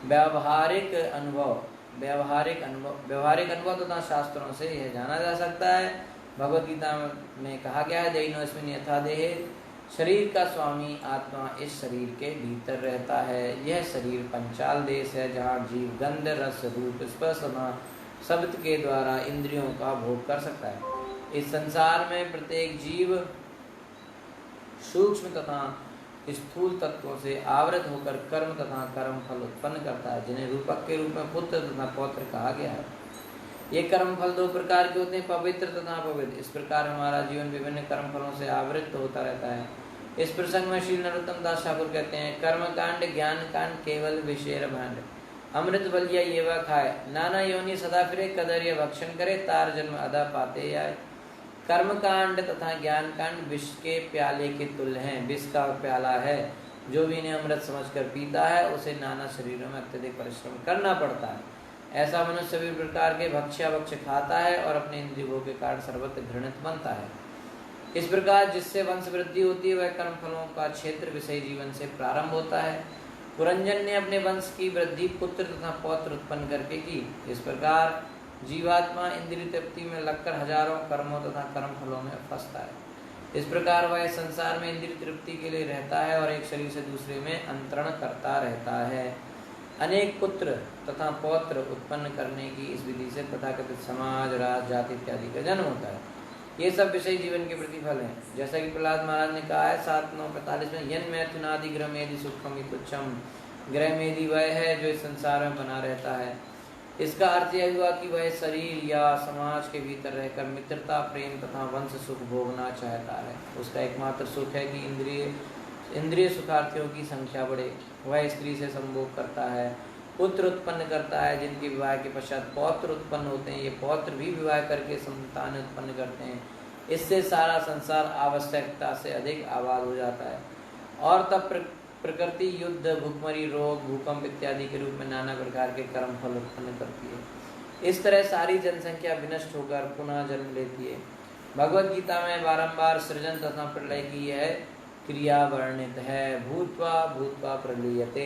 व्यावहारिक अनुभव तथा शास्त्रों से यह जाना जा सकता है। भगवत गीता में कहा गया है दैनोस्मिन् यथा देहे, शरीर का स्वामी आत्मा इस शरीर के भीतर रहता है। यह शरीर पंचाल देश है जहाँ जीव गंध रस रूप स्पर्श शब्द के द्वारा इंद्रियों का भोग कर सकता है। इस संसार में प्रत्येक जीव सूक्ष्म तथा स्थूल तत्वों से आवृत होकर कर्म तथा कर्म फल उत्पन्न करता है, जिन्हें रूपक के रूप में पुत्र तथा पौत्र कहा गया है। ये कर्म फल दो प्रकार के होते हैं, पवित्र तथा अपवित्र। इस प्रकार हमारा जीवन विभिन्न कर्म फलों से आवृत होता रहता है। इस प्रसंग में श्री नरोत्तम दास ठाकुर कहते हैं, कर्म कांड ज्ञान कांड केवल विषेर भांड, अमृत बलिया ये वह खाए, नाना योनि सदा फिरे, कदर ये भक्षण करे, तार जन्म अदा पाते आए। कर्म कांड तथा ज्ञान कांड विष के प्याले के तुल्य हैं। विष का प्याला है, जो भी इन्हें अमृत समझकर पीता है उसे नाना शरीरों में अत्यधिक परिश्रम करना पड़ता है। ऐसा मनुष्य सभी प्रकार के भक्ष्य खाता है और अपने इंद्रिय भोग के कारण सर्वत्र घृणित बनता है। इस प्रकार जिससे वंश वृद्धि होती है वह कर्म फलों का क्षेत्र विषय जीवन से प्रारंभ होता है। पुरंजन ने अपने वंश की वृद्धि पुत्र तथा पौत्र उत्पन्न करके की। इस प्रकार जीवात्मा इंद्रिय तृप्ति में लगकर हजारों कर्मों तथा कर्म फलों में फंसता है। इस प्रकार वह संसार में इंद्रिय तृप्ति के लिए रहता है और एक शरीर से दूसरे में अंतरण करता रहता है। अनेक पुत्र तथा पौत्र उत्पन्न करने की इस विधि से तथाकथित समाज राज जाति इत्यादि का जन्म होता है। ये सब विषय जीवन के प्रतिफल हैं। जैसा कि प्रहलाद महाराज ने कहा है 7:9:45 में, यन मैथुनादि ग्रह मेदि सुखम तुच्छम, ग्रह मेदि वह है जो इस संसार में बना रहता है। इसका अर्थ यह हुआ कि वह शरीर या समाज के भीतर रहकर मित्रता प्रेम तथा वंश सुख भोगना चाहता है। उसका एकमात्र सुख है कि इंद्रिय सुखार्थियों की संख्या बढ़े। वह स्त्री से संभोग करता है, पुत्र उत्पन्न करता है, जिनके विवाह के पश्चात पौत्र उत्पन्न होते हैं। ये पौत्र भी विवाह करके संतान उत्पन्न करते हैं। इससे सारा संसार आवश्यकता से अधिक आबाद हो जाता है और तब प्रकृति युद्ध भूखमरी रोग भूकंप इत्यादि के रूप में नाना प्रकार के कर्म फल उत्पन्न करती है। इस तरह सारी जनसंख्या विनष्ट होकर पुनः जन्म लेती है। भगवत गीता में बारंबार सृजन तथा प्रलय की यह क्रिया वर्णित है। भूत्वा भूत्वा प्रलीयते।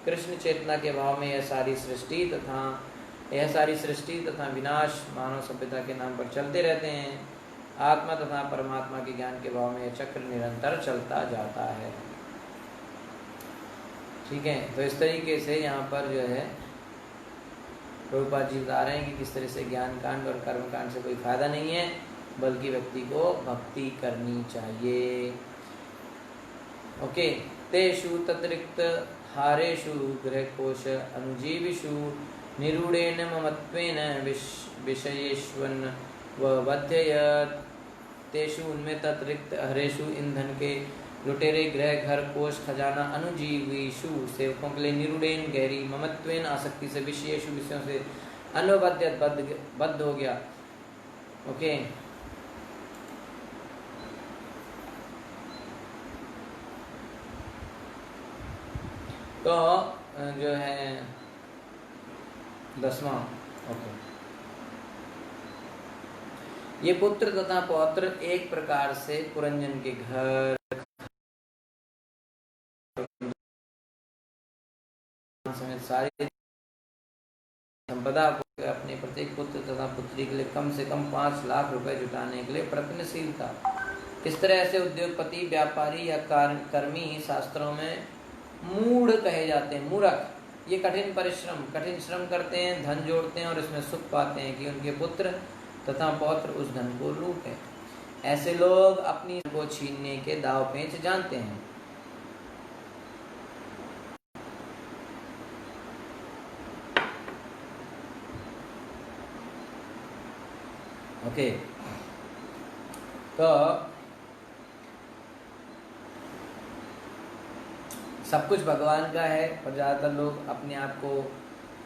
कृष्ण चेतना के भाव में यह सारी सृष्टि तथा विनाश मानव सभ्यता के नाम पर चलते रहते हैं। आत्मा तथा परमात्मा के ज्ञान के भाव में यह चक्र निरंतर चलता जाता है। ठीक है, तो इस तरीके से यहाँ पर जो है प्रभुपाद जी बता रहे हैं कि किस तरह से ज्ञान कांड और कर्म कांड से कोई फायदा नहीं है, बल्कि व्यक्ति को भक्ति करनी चाहिए। ओके, तेषु तत्रिक्त हारेषु गृहकोश अनुजीविषु निरूढ़ेन ममत्वेन विषयेष्वन वध्ययत्। तेषु उनमें तत्रिक्त हरेषु ईंधन के लुटेरे गृह घर कोष खजाना अनुजीवीषु सेवकों के लिए निरूढ़ेन गहरी ममत्वेन आसक्ति से विषयेषु विषयों से अनुबद्ध बद्ध हो गया। ओके, तो जो है 10वां, ओके, ये पुत्र तथा पौत्र एक प्रकार से पुरंजन के घर समेत सारी संपदा अपने प्रत्येक पुत्र तथा पुत्री के लिए कम से कम 5 लाख रुपए जुटाने के लिए प्रयत्नशील था। इस तरह से उद्योगपति, व्यापारी या कर्मी शास्त्रों में मूढ़ कहे जाते हैं, मूर्ख। ये कठिन श्रम करते हैं, धन जोड़ते हैं और इसमें सुख पाते हैं कि उनके पुत्र तथा पौत्र उस धन को लूटें। ऐसे लोग अपनी को छीनने के दाव पेच जानते हैं। ओके, तो सब कुछ भगवान का है, पर ज़्यादातर लोग अपने आप को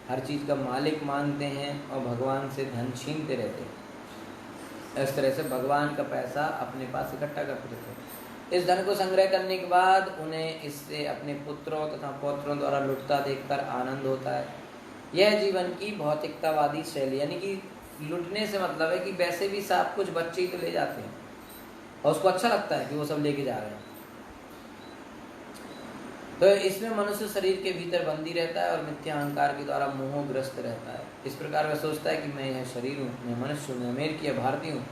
हर चीज़ का मालिक मानते हैं और भगवान से धन छीनते रहते हैं। इस तरह से भगवान का पैसा अपने पास इकट्ठा करते थे। इस धन को संग्रह करने के बाद उन्हें इससे अपने पुत्रों तथा पौत्रों द्वारा लुटता देखकर आनंद होता है। यह जीवन की भौतिकतावादी शैली, यानी कि लुटने से मतलब है कि वैसे भी सब कुछ बच्चे ही तो ले जाते हैं और उसको अच्छा लगता है कि वो सब लेके जा रहे हैं। तो इसमें मनुष्य शरीर के भीतर बंदी रहता है और मिथ्या अहंकार के द्वारा मोहग्रस्त रहता है। इस प्रकार वह सोचता है कि मैं यह शरीर हूँ, मैं मनुष्य हूँ, मैं अमेरिकी या भारतीय हूँ।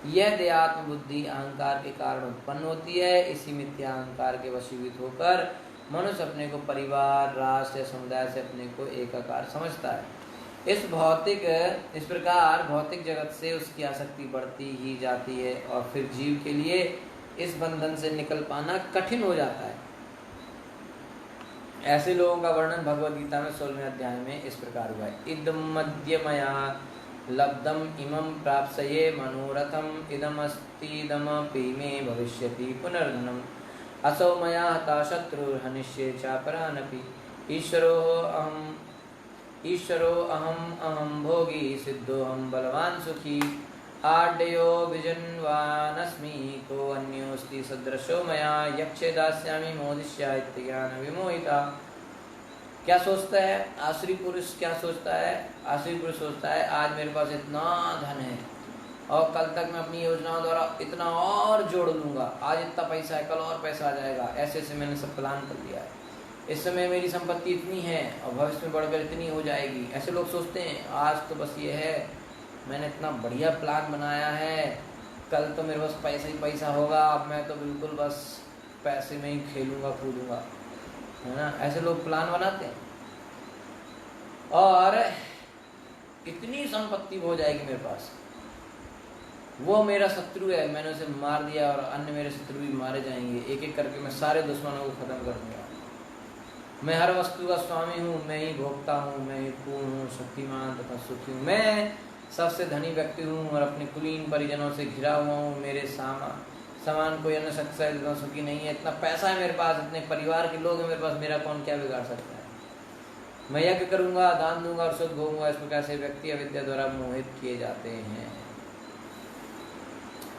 यह देहात्म बुद्धि अहंकार के कारण उत्पन्न होती है। इसी मिथ्या अहंकार के वशीभूत होकर मनुष्य अपने को परिवार, राष्ट्र या समुदाय से अपने को एकाकार समझता है। इस प्रकार भौतिक जगत से उसकी आसक्ति बढ़ती ही जाती है और फिर जीव के लिए इस बंधन से निकल पाना कठिन हो जाता है। ऐसे लोगों का वर्णन भगवद गीता में 16वें अध्याय में इस प्रकार हुआ है। इदं मद्यमया लब्धम इमं प्राप्स्ये मनोरथम इदमस्तीदमपि मे भविष्यति पुनर्धनम असौ मया हता शत्रुर्हनिष्ये चापरानपि ईश्वरो अहम भोगी सिद्धोऽहं बलवान सुखी आड्यो विजन्वानस्मि को अन्योस्ति सदृशो मया यक्षे दास्यामि मोदिष्या इत्यज्ञान विमोहिता। क्या सोचता है आसुरी पुरुष? क्या सोचता है आसुरी पुरुष? सोचता है आज मेरे पास इतना धन है और कल तक मैं अपनी योजनाओं द्वारा इतना और जोड़ लूंगा, आज इतना पैसा है, कल और पैसा आ जाएगा, ऐसे ऐसे मैंने सब प्लान कर लिया है, इस समय मेरी संपत्ति इतनी है और भविष्य में बढ़कर इतनी हो जाएगी। ऐसे लोग सोचते हैं आज तो बस ये है, मैंने इतना बढ़िया प्लान बनाया है, कल तो मेरे पास पैसा ही पैसा होगा, अब मैं तो बिल्कुल बस पैसे में ही खेलूंगा कूदूंगा, है ना। ऐसे लोग प्लान बनाते हैं और इतनी संपत्ति हो जाएगी मेरे पास, वो मेरा शत्रु है, मैंने उसे मार दिया और अन्य मेरे शत्रु भी मारे जाएंगे, एक एक करके मैं सारे दुश्मनों को खत्म कर दूंगा, मैं हर वस्तु का स्वामी हूँ, मैं ही भोगता हूँ, मैं ही पूर्ण हूँ, शक्तिमान तथा सुखी हूँ, मैं सबसे धनी व्यक्ति हूँ और अपने कुलीन परिजनों से घिरा हुआ हूँ, मेरे समान कोई अन्य शक्तिशाली तथा सुखी नहीं है, इतना पैसा है मेरे पास, इतने परिवार के लोग हैं मेरे पास, मेरा कौन क्या बिगाड़ सकता है, मैं यज्ञ करूँगा, दान दूंगा और सुख भोगूंगा। इस प्रकार से व्यक्ति अविद्या द्वारा मोहित किए जाते हैं।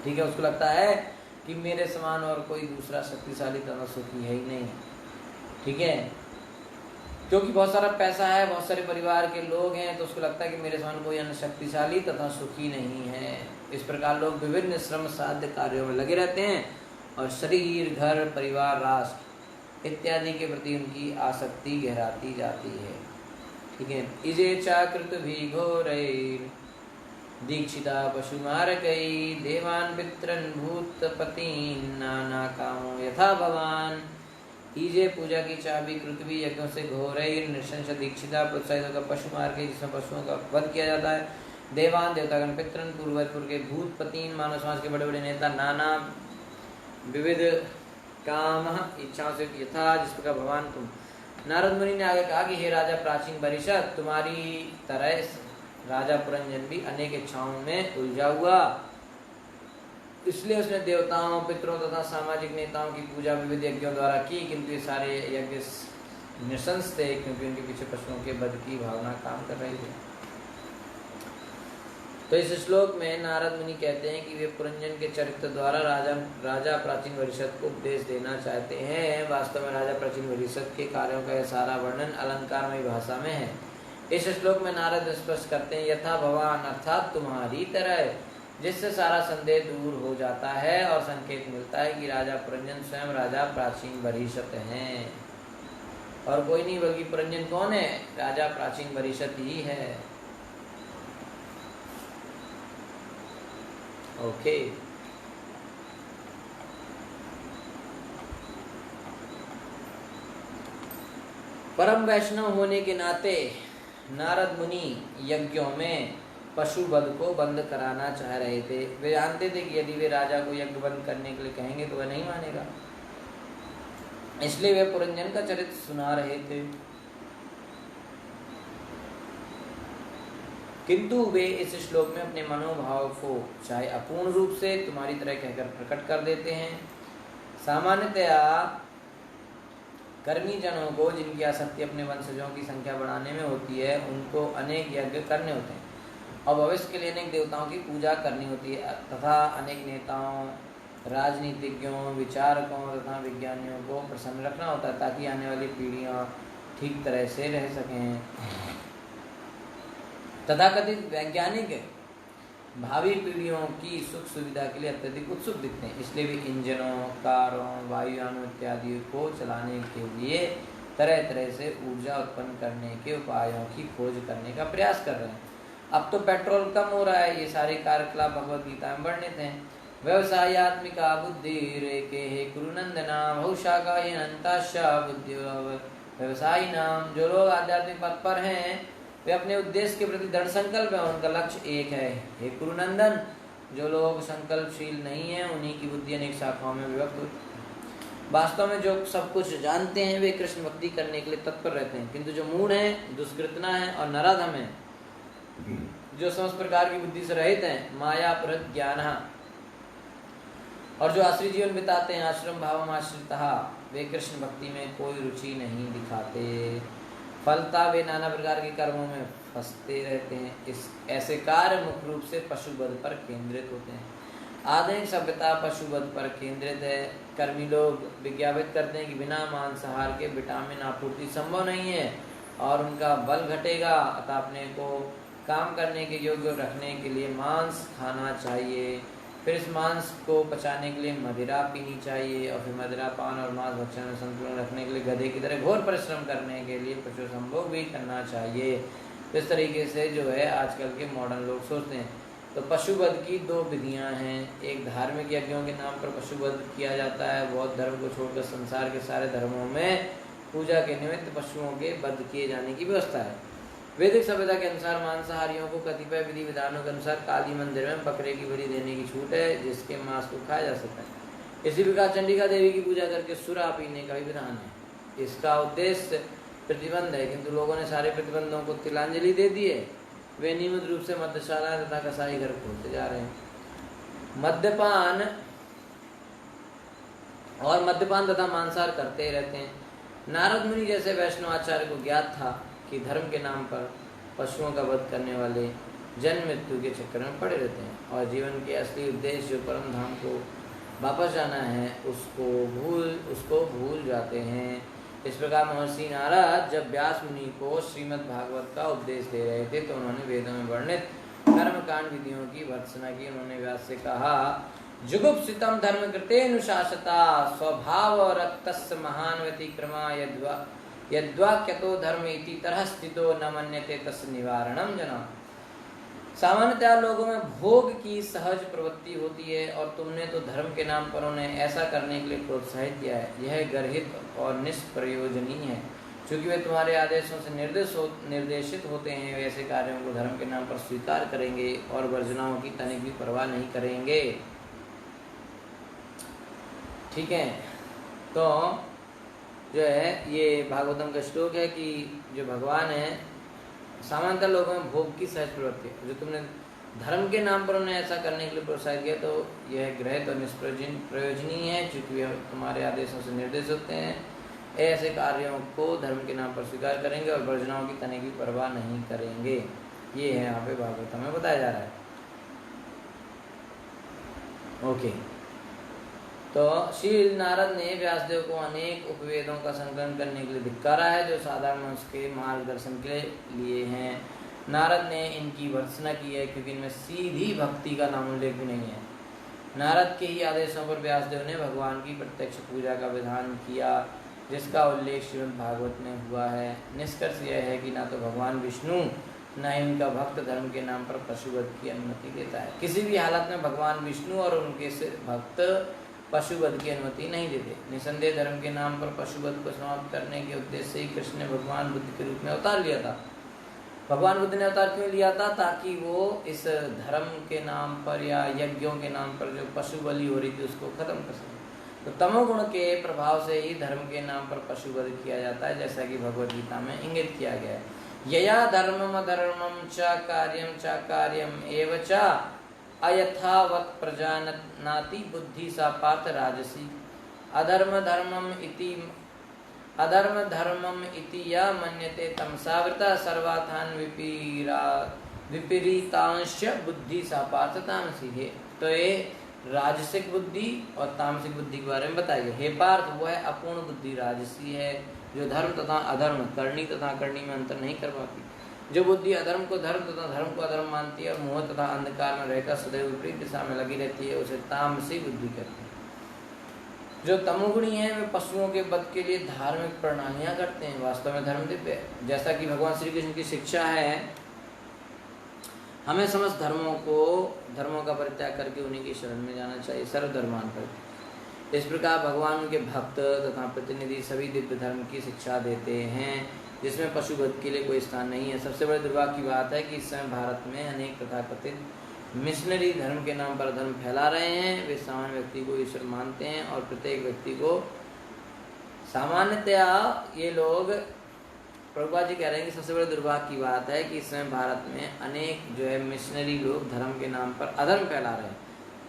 ठीक है, उसको लगता है कि मेरे समान और कोई दूसरा शक्तिशाली तथा सुखी है ही नहीं। ठीक है, क्योंकि बहुत सारा पैसा है, बहुत सारे परिवार के लोग हैं, तो उसको लगता है कि मेरे समान कोई अन्य शक्तिशाली तथा सुखी नहीं है। इस प्रकार लोग विभिन्न श्रम साध्य कार्यों में लगे रहते हैं और शरीर, घर, परिवार, राष्ट्र इत्यादि के प्रति उनकी आसक्ति गहराती जाती है। ठीक है, इजे चाकृत भी घोरैर् दीक्षिता पशुमारकैः देवान् पितॄन् भूतपतीन् नाना कामो यथा भवान्। ईजे पूजा की चाबी कृतवी यज्ञों से घोरैर् नृशंस दीक्षिता प्रोत्साहित होकर पशु मार के, जिसमें पशुओं का वध किया जाता है। देवान देवतागण पितृन पूर्वजपुर के भूतपतीन मानव समाज के बड़े बड़े नेता नाना विविध काम इच्छाओं से यथा जिस प्रकार भगवान तुम। नारद मुनि ने आगे कहा कि हे राजा प्राचीन परिषद, तुम्हारी तरह राजा पुरंजन भी अनेक इच्छाओं में उलझा हुआ, इसलिए उसने देवताओं, पितरों तथा सामाजिक नेताओं की पूजा विविध यज्ञों द्वारा की, किंतु ये सारे यज्ञ निशंस थे क्योंकि उनके पीछे पशुओं के वध की भावना काम कर रही थी। तो इस श्लोक में नारद मुनि कहते हैं कि वे पुरंजन के चरित्र द्वारा राजा प्राचीन वरिष्ठ को उपदेश देना चाहते हैं। वास्तव में राजा प्राचीन वरिष्ठ के कार्यों का यह सारा वर्णन अलंकारमयी भाषा में है। इस श्लोक में नारद स्पष्ट करते हैं यथा भगवान अर्थात तुम्हारी तरह, जिससे सारा संदेह दूर हो जाता है और संकेत मिलता है कि राजा पुरंजन स्वयं राजा प्राचीन वरिष्ठ हैं और कोई नहीं बल्कि पुरंजन कौन है? राजा प्राचीन वरिष्ठ ही है। ओके परम वैष्णव होने के नाते नारद मुनि यज्ञों में पशुवध को बंद कराना चाह रहे थे। वे जानते थे कि यदि वे राजा को यज्ञ बंद करने के लिए कहेंगे तो वह नहीं मानेगा, इसलिए वे पुरंजन का चरित्र सुना रहे थे। किंतु वे इस श्लोक में अपने मनोभाव को चाहे अपूर्ण रूप से तुम्हारी तरह कहकर प्रकट कर देते हैं। सामान्यतया कर्मी जनों को जिनकी आसक्ति अपने वंशजों की संख्या बढ़ाने में होती है, उनको अनेक यज्ञ करने होते हैं और भविष्य के लिए अनेक देवताओं की पूजा करनी होती है तथा अनेक नेताओं, राजनीतिज्ञों, विचारकों तथा विज्ञानियों को प्रसन्न रखना होता है ताकि आने वाली पीढ़ियां ठीक तरह से रह सकें। तथाकथित वैज्ञानिक भावी पीढ़ियों की सुख सुविधा के लिए अत्यधिक उत्सुक दिखते हैं, इसलिए वे इंजनों, कारों, वायुयानों इत्यादि को चलाने के लिए तरह तरह से ऊर्जा उत्पन्न करने के उपायों की खोज करने का प्रयास कर रहे हैं। अब तो पेट्रोल कम हो रहा है, ये सारे कार्यकलाप भगवद गीता में वर्णित हैं। व्यवसायत्मिका बुद्धि रेके हे कुरुनंदना बहुशाखा ये अनंताशा बुद्धि व्यवसायी नाम। जो लोग आध्यात्मिक पथ पर हैं वे अपने उद्देश्य के प्रति दृढ़ संकल्प है, उनका लक्ष्य एक है। हे कुरुनंदन, जो लोग संकल्पशील नहीं है उन्हीं की बुद्धि अनेक शाखाओं में विभक्त होती है। वास्तव में जो सब कुछ जानते हैं वे कृष्ण भक्ति करने के लिए तत्पर रहते हैं, किंतु जो मूढ़ हैं, दुष्कृतना है और नराधम है, जो समस्त प्रकार की बुद्धि से रहित हैं, माया प्रत ज्ञान और जो आश्रित जीवन बिताते हैं, आश्रम भावम आश्रितः, वे कृष्ण भक्ति में कोई रुचि नहीं दिखाते। फलता वे नाना प्रकार के कर्मों में फंसते रहते हैं। इस ऐसे कार्य मुख्य रूप से पशुवध पर केंद्रित होते हैं। आधुनिक सभ्यता पशुवध पर केंद्रित है। कर्मी लोग विज्ञापित करते हैं कि बिना मांसाहार के विटामिन आपूर्ति संभव नहीं है और उनका बल घटेगा, अतः अपने को काम करने के योग्य रखने के लिए मांस खाना चाहिए। फिर इस मांस को पचाने के लिए मदिरा पीनी चाहिए और फिर मदिरा पान और मांस भक्षण में संतुलन रखने के लिए गधे की तरह घोर परिश्रम करने के लिए पशु संभोग भी करना चाहिए। इस तरीके से जो है आजकल के मॉडर्न लोग सोचते हैं। तो पशुवध की दो विधियां हैं। एक धार्मिक यज्ञों के नाम पर पशुवध किया जाता है। बौद्ध धर्म को छोड़कर संसार के सारे धर्मों में पूजा के निमित्त पशुओं के वध किए जाने की व्यवस्था है। वैदिक सभ्यता के अनुसार मांसाहारियों को कतिपय विधि विधानों के अनुसार काली मंदिर में बकरे की बलि देने की छूट है, जिसके मांस को खाया जा सकता है। इसी प्रकार चंडिका देवी की पूजा करके सुरा पीने का भी विधान है। इसका उद्देश्य प्रतिबंध है, किंतु लोगों ने सारे प्रतिबंधों को तिलांजलि दे दी है। वे नियमित रूप से मद्यशाला तथा कसाई घर खोलते जा रहे हैं। मद्यपान तथा मांसाहार करते रहते हैं। नारद मुनि जैसे वैष्णव आचार्य को ज्ञात था कि धर्म के नाम पर पशुओं का वध करने वाले जन्म मृत्यु के चक्कर में पड़े रहते हैं और जीवन के असली उद्देश्य जो परम धाम को वापस जाना है उसको भूल जाते हैं। इस प्रकार महर्षि नारद जब व्यास मुनि को श्रीमद् भागवत का उपदेश दे रहे थे तो उन्होंने वेदों में वर्णित कर्मकांड विधियों की भर्त्सना की। उन्होंने व्यास से कहा, जुगुप्सितम धर्म कृतेनुशासता स्वभाव रक्तस्य महान व्यतिक्रमा यद्वाक्यतो धर्म इति तरह स्थितो न मन्यते तस्य निवारणम जना। सामान्यतः लोगों में भोग की सहज प्रवृत्ति होती है और तुमने तो धर्म के नाम पर उन्हें ऐसा करने के लिए प्रोत्साहित किया है। यह गर्हित और निष्प्रयोजनीय है। चूंकि वे तुम्हारे आदेशों से निर्देशित होते हैं, वे ऐसे कार्यों को धर्म के नाम पर स्वीकार करेंगे और वर्जनाओं की तनिक भी परवाह नहीं करेंगे। ठीक है, तो जो है ये भागवतम का श्लोक है कि जो भगवान है सामान्यतः लोगों में भोग की सहज प्रवृत्ति, जो तुमने धर्म के नाम पर उन्हें ऐसा करने के लिए प्रोत्साहित किया तो यह ग्रहित और निष्प्रयोजनीय है, चूंकि वे तुम्हारे आदेशों से निर्देश होते हैं। ऐसे कार्यों को धर्म के नाम पर स्वीकार करेंगे और वर्जनाओं की तनिक भी परवाह नहीं करेंगे। ये है यहाँ पे भागवतम में बताया जा रहा है। ओके। तो श्री नारद ने व्यासदेव को अनेक उपवेदों का संकलन करने के लिए धिक्कारा है जो साधारण मनुष्य के मार्गदर्शन के लिए हैं। नारद ने इनकी भर्त्सना की है क्योंकि इनमें सीधी भक्ति का नाम उल्लेख भी नहीं है। नारद के ही आदेशों पर व्यासदेव ने भगवान की प्रत्यक्ष पूजा का विधान किया जिसका उल्लेख श्रीमद् भागवत में हुआ है। निष्कर्ष यह है कि ना तो भगवान विष्णु न ही उनका भक्त धर्म के नाम पर पशुवध की अनुमति देता है। किसी भी हालत में भगवान विष्णु और उनके भक्त पशुवध की अनुमति नहीं देते। निसंदेह धर्म के नाम पर पशुवध को समाप्त करने के उद्देश्य से ही कृष्ण ने भगवान बुद्ध के रूप में अवतार लिया था। भगवान बुद्ध ने अवतार क्यों लिया था? ताकि वो इस धर्म के नाम पर या यज्ञों के नाम पर जो पशु बलि हो रही थी उसको खत्म कर सके। तो तमोगुण के प्रभाव से ही धर्म के नाम पर पशुवध किया जाता है, जैसा कि भगवद गीता में इंगित किया गया है। यया धर्मम अधर्मम च कार्यम एव च अयथावत् प्रजानाति बुद्धि सा पार्थ राजसी। अधर्म धर्मम इति या मन्यते तमसावृता सर्वाथान विपरीतांश बुद्धि सा पार्थ तामसी है। तो ये राजसिक बुद्धि और तामसिक बुद्धि के बारे में बताया गया। हे पार्थ, वो है अपूर्ण बुद्धि राजसी है जो धर्म तथा अधर्म, करनी तथा करनी में अंतर नहीं कर पाती। जो बुद्धि अधर्म को धर्म तथा धर्म को अधर्म मानती है और मोह तथा अंधकार में रहकर सदैव विपरीत दिशा में लगी रहती है, उसे तामसी बुद्धि कहते हैं। जो तमोगुणी है वे पशुओं के वध के लिए धार्मिक प्रणालियां करते हैं। वास्तव में धर्म दिव्य है। जैसा कि भगवान श्री कृष्ण की शिक्षा है, हमें समस्त धर्मों का परित्याग करके उन्हीं की शरण में जाना चाहिए, सर्वधर्मान पर। इस प्रकार भगवान के भक्त तथा प्रतिनिधि सभी दिव्य धर्म की शिक्षा देते हैं जिसमें पशुवध के लिए कोई स्थान नहीं है। सबसे बड़े दुर्भाग्य की बात है कि इस समय भारत में अनेक तथाकथित मिशनरी धर्म के नाम पर धर्म फैला रहे हैं। वे सामान्य व्यक्ति को ईश्वर मानते हैं और प्रत्येक व्यक्ति को सामान्यतया ये लोग, प्रभुपाद जी कह रहे हैं कि सबसे बड़े दुर्भाग्य की बात है कि इस समय भारत में अनेक जो है मिशनरी लोग धर्म के नाम पर अधर्म फैला रहे हैं।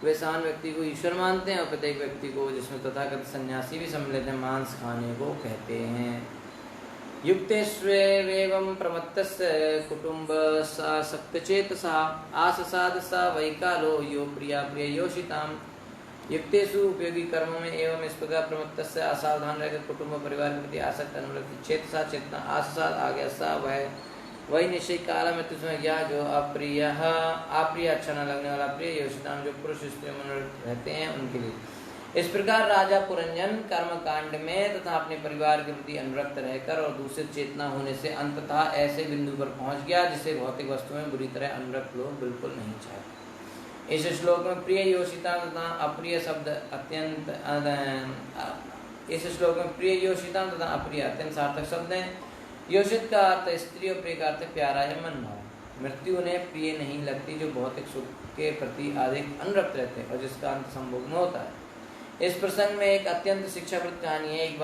वे सामान्य व्यक्ति को ईश्वर मानते हैं और प्रत्येक व्यक्ति को, जिसमें तथाकथित सन्यासी भी सम्मिलित हैं, मांस खाने को कहते हैं। युक्तेष्वेवं प्रमत्तस्य कुटुंब सक्तचेतसा आससाद सा वैकालो यो प्रिया प्रियोषिताम। युक्तेषु उपयोगी कर्मों में एवं इस प्रकार प्रमत्तस्य असावधान रहकर कुटुंब परिवार के प्रति आसक्त अनुरक्त चेतसा चेतना आससाद आ गया सा वही निश्चय काल में तुझमें गया जो अप्रिय अच्छा न लगने वाला प्रिय योषिताम जो पुरुष स्त्री मनोरथ रहते हैं उनके लिए। इस प्रकार राजा पुरंजन कर्म कांड में तथा अपने परिवार के प्रति अनुरक्त रहकर और दूसरे चेतना होने से अंततः ऐसे बिंदु पर पहुंच गया जिसे भौतिक वस्तु में बुरी तरह अनुरक्त लोग बिल्कुल नहीं चाहते। इस श्लोक में प्रिय योषिता तथा अप्रिय शब्द अत्यंत सार्थक शब्द हैं। योषित का अर्थ स्त्री और प्रिय का अर्थ प्यारा या मनभाव। मृत्यु उन्हें प्रिय नहीं लगती जो भौतिक सुख के प्रति अधिक अनुरक्त रहते हैं और जिसका अंत संभोग में होता है। इस प्रसंग में एक अत्यंत शिक्षाप्रद कहानी है। एक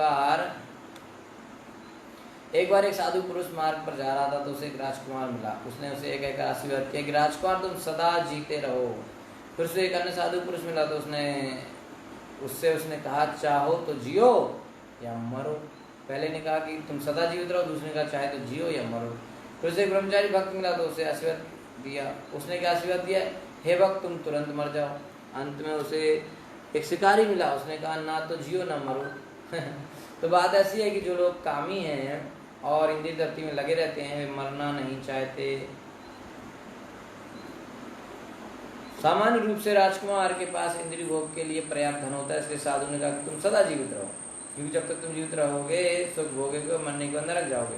बार एक साधु पुरुष मार्ग पर जा रहा था तो उसे एक राजकुमार मिला। उसने उसे एक आशीर्वाद किया कि राजकुमार तुम सदा जीते रहो। फिर उसे एक अन्य साधु पुरुष मिला तो उसने कहा चाहो तो जियो या मरो। पहले ने कहा कि तुम सदा जीवित रहो, दूसरे ने कहा चाहे तो जियो या मरो। फिर उसे एक ब्रह्मचारी भक्त मिला तो उसे आशीर्वाद दिया। उसने क्या आशीर्वाद दिया? हे भक्त तुम तुरंत मर जाओ। अंत में उसे एक शिकारी मिला, उसने कहा ना तो जियो ना मरो। तो बात ऐसी है कि जो लोग कामी हैं और इंद्रिय धरती में लगे रहते हैं वे मरना नहीं चाहते। सामान्य रूप से राजकुमार के पास इंद्रिय भोग के लिए पर्याप्त धन होता है, इसलिए साधु ने कहा कि तुम सदा जीवित रहो, क्योंकि जब तक तुम जीवित रहोगे सुख भोगोगे, मरने के बाद नरक जाओगे।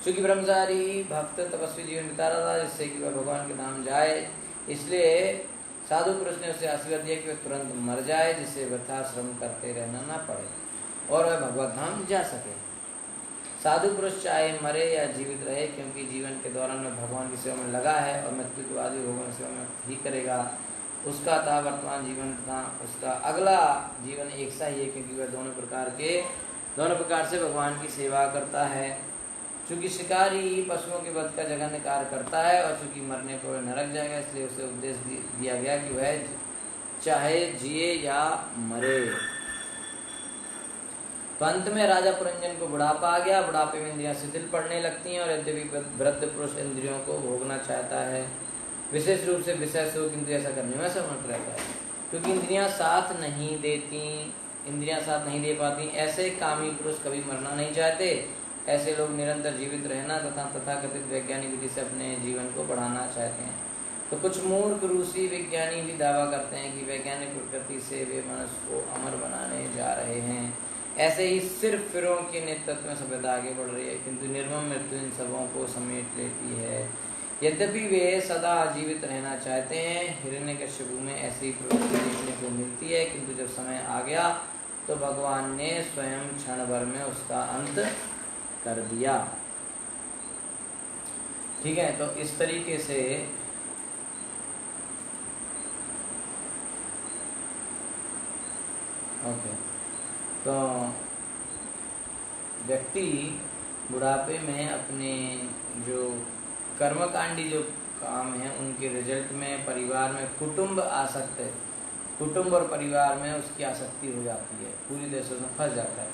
चूंकि ब्रह्मचारी भक्त तपस्वी जीवन बिता रहा था जिससे कि वह भगवान के नाम जाए, इसलिए साधु पुरुष ने उसे आशीर्वाद दिया कि वह तुरंत मर जाए जिससे वृथा श्रम करते रहना ना पड़े और वह भगवत धाम जा सके। साधु पुरुष चाहे मरे या जीवित रहे, क्योंकि जीवन के दौरान वह भगवान की सेवा में लगा है और मृत्यु के बाद भी भगवान की सेवा में ही करेगा। उसका था वर्तमान जीवन तथा उसका अगला जीवन एक सा ही है, क्योंकि वह दोनों प्रकार से भगवान की सेवा करता है। चूँकि शिकारी पशुओं के वध का जघन्य कार्य करता है और चूँकि मरने पर वह नरक जाएगा, इसलिए उसे उपदेश दिया गया कि वह चाहे जिए या मरे। तो अंत में राजा पुरंजन को बुढ़ापा आ गया। बुढ़ापे में इंद्रियां शिथिल पड़ने लगती हैं और यद्यपि वृद्ध पुरुष इंद्रियों को भोगना चाहता है विशेष रूप से विषय से हो, किंतु ऐसा करने में समर्थ रहता है। क्योंकि इंद्रियां साथ नहीं देती, इंद्रियां साथ नहीं दे पाती, ऐसे कामी पुरुष कभी मरना नहीं चाहते। ऐसे लोग निरंतर जीवित रहना तथा तथाकथित वैज्ञानिक विधि से अपने जीवन को बढ़ाना चाहते हैं। तो कुछ मूर्ख रूसी विज्ञानी भी दावा करते हैं कि वैज्ञानिक प्रकृति से वे मनुष्य को अमर बनाने जा रहे हैं। ऐसे ही सिर्फ फिरों के नेतृत्व में सभ्यता आगे बढ़ रही है, किंतु निर्मम मृत्यु इन सबों को समेट लेती है। यद्यपि वे सदा जीवित रहना चाहते हैं, हिरण्यकश्यपु में ऐसी प्रवृत्ति देखने को मिलती है, किंतु जब समय आ गया तो भगवान ने स्वयं क्षण भर में उसका अंत कर दिया। ठीक है, तो इस तरीके से ओके, तो व्यक्ति बुढ़ापे में अपने जो कर्मकांडी जो काम है उनके रिजल्ट में परिवार में कुटुंब आसक्त है, कुटुंब और परिवार में उसकी आसक्ति हो जाती है, पूरी देशों में फंस जाता है।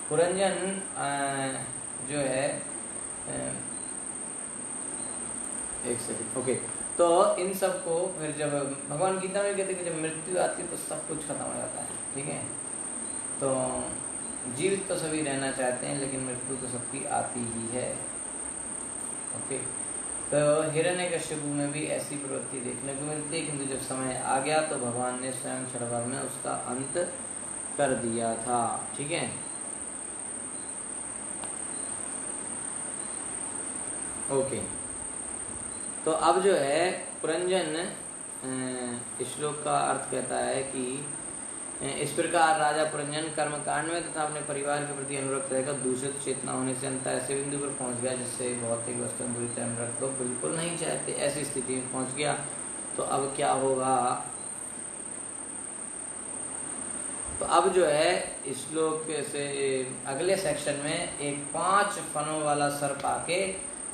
पुरंजन जो है एक सेकंड, ओके, तो इन सब को फिर जब भगवान गीता में कहते हैं कि जब मृत्यु आती है तो सब कुछ खत्म हो जाता है। ठीक है, तो जीवित तो सभी रहना चाहते हैं, लेकिन मृत्यु तो सबकी आती ही है। ओके, तो हिरण्यकश्यपु में भी ऐसी प्रवृत्ति देखने को मिलती है, किंतु जब समय आ गया तो भगवान ने स्वयं क्षण भर में उसका अंत कर दिया था। ठीक है, ओके, तो अब जो है पुरंजन श्लोक का अर्थ कहता है कि इस प्रकार राजा पुरंजन कर्मकांड में तथा अपने परिवार के प्रति अनुरक्त रहेगा, दूषित चेतना होने से अंत ऐसे बिंदु पर पहुंच गया जिससे भौतिक वस्तु बुरी तरह अनुरक्त को बिल्कुल नहीं चाहते, ऐसी स्थिति में पहुंच गया। तो अब क्या होगा, तो अब जो है श्लोक से अगले सेक्शन में एक 5 फनों वाला सर्प आके,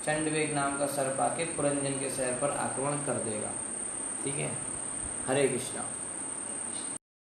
चंडवेग नाम का सर्प आके पुरंजन के शहर पर आक्रमण कर देगा। ठीक है, हरे कृष्णा।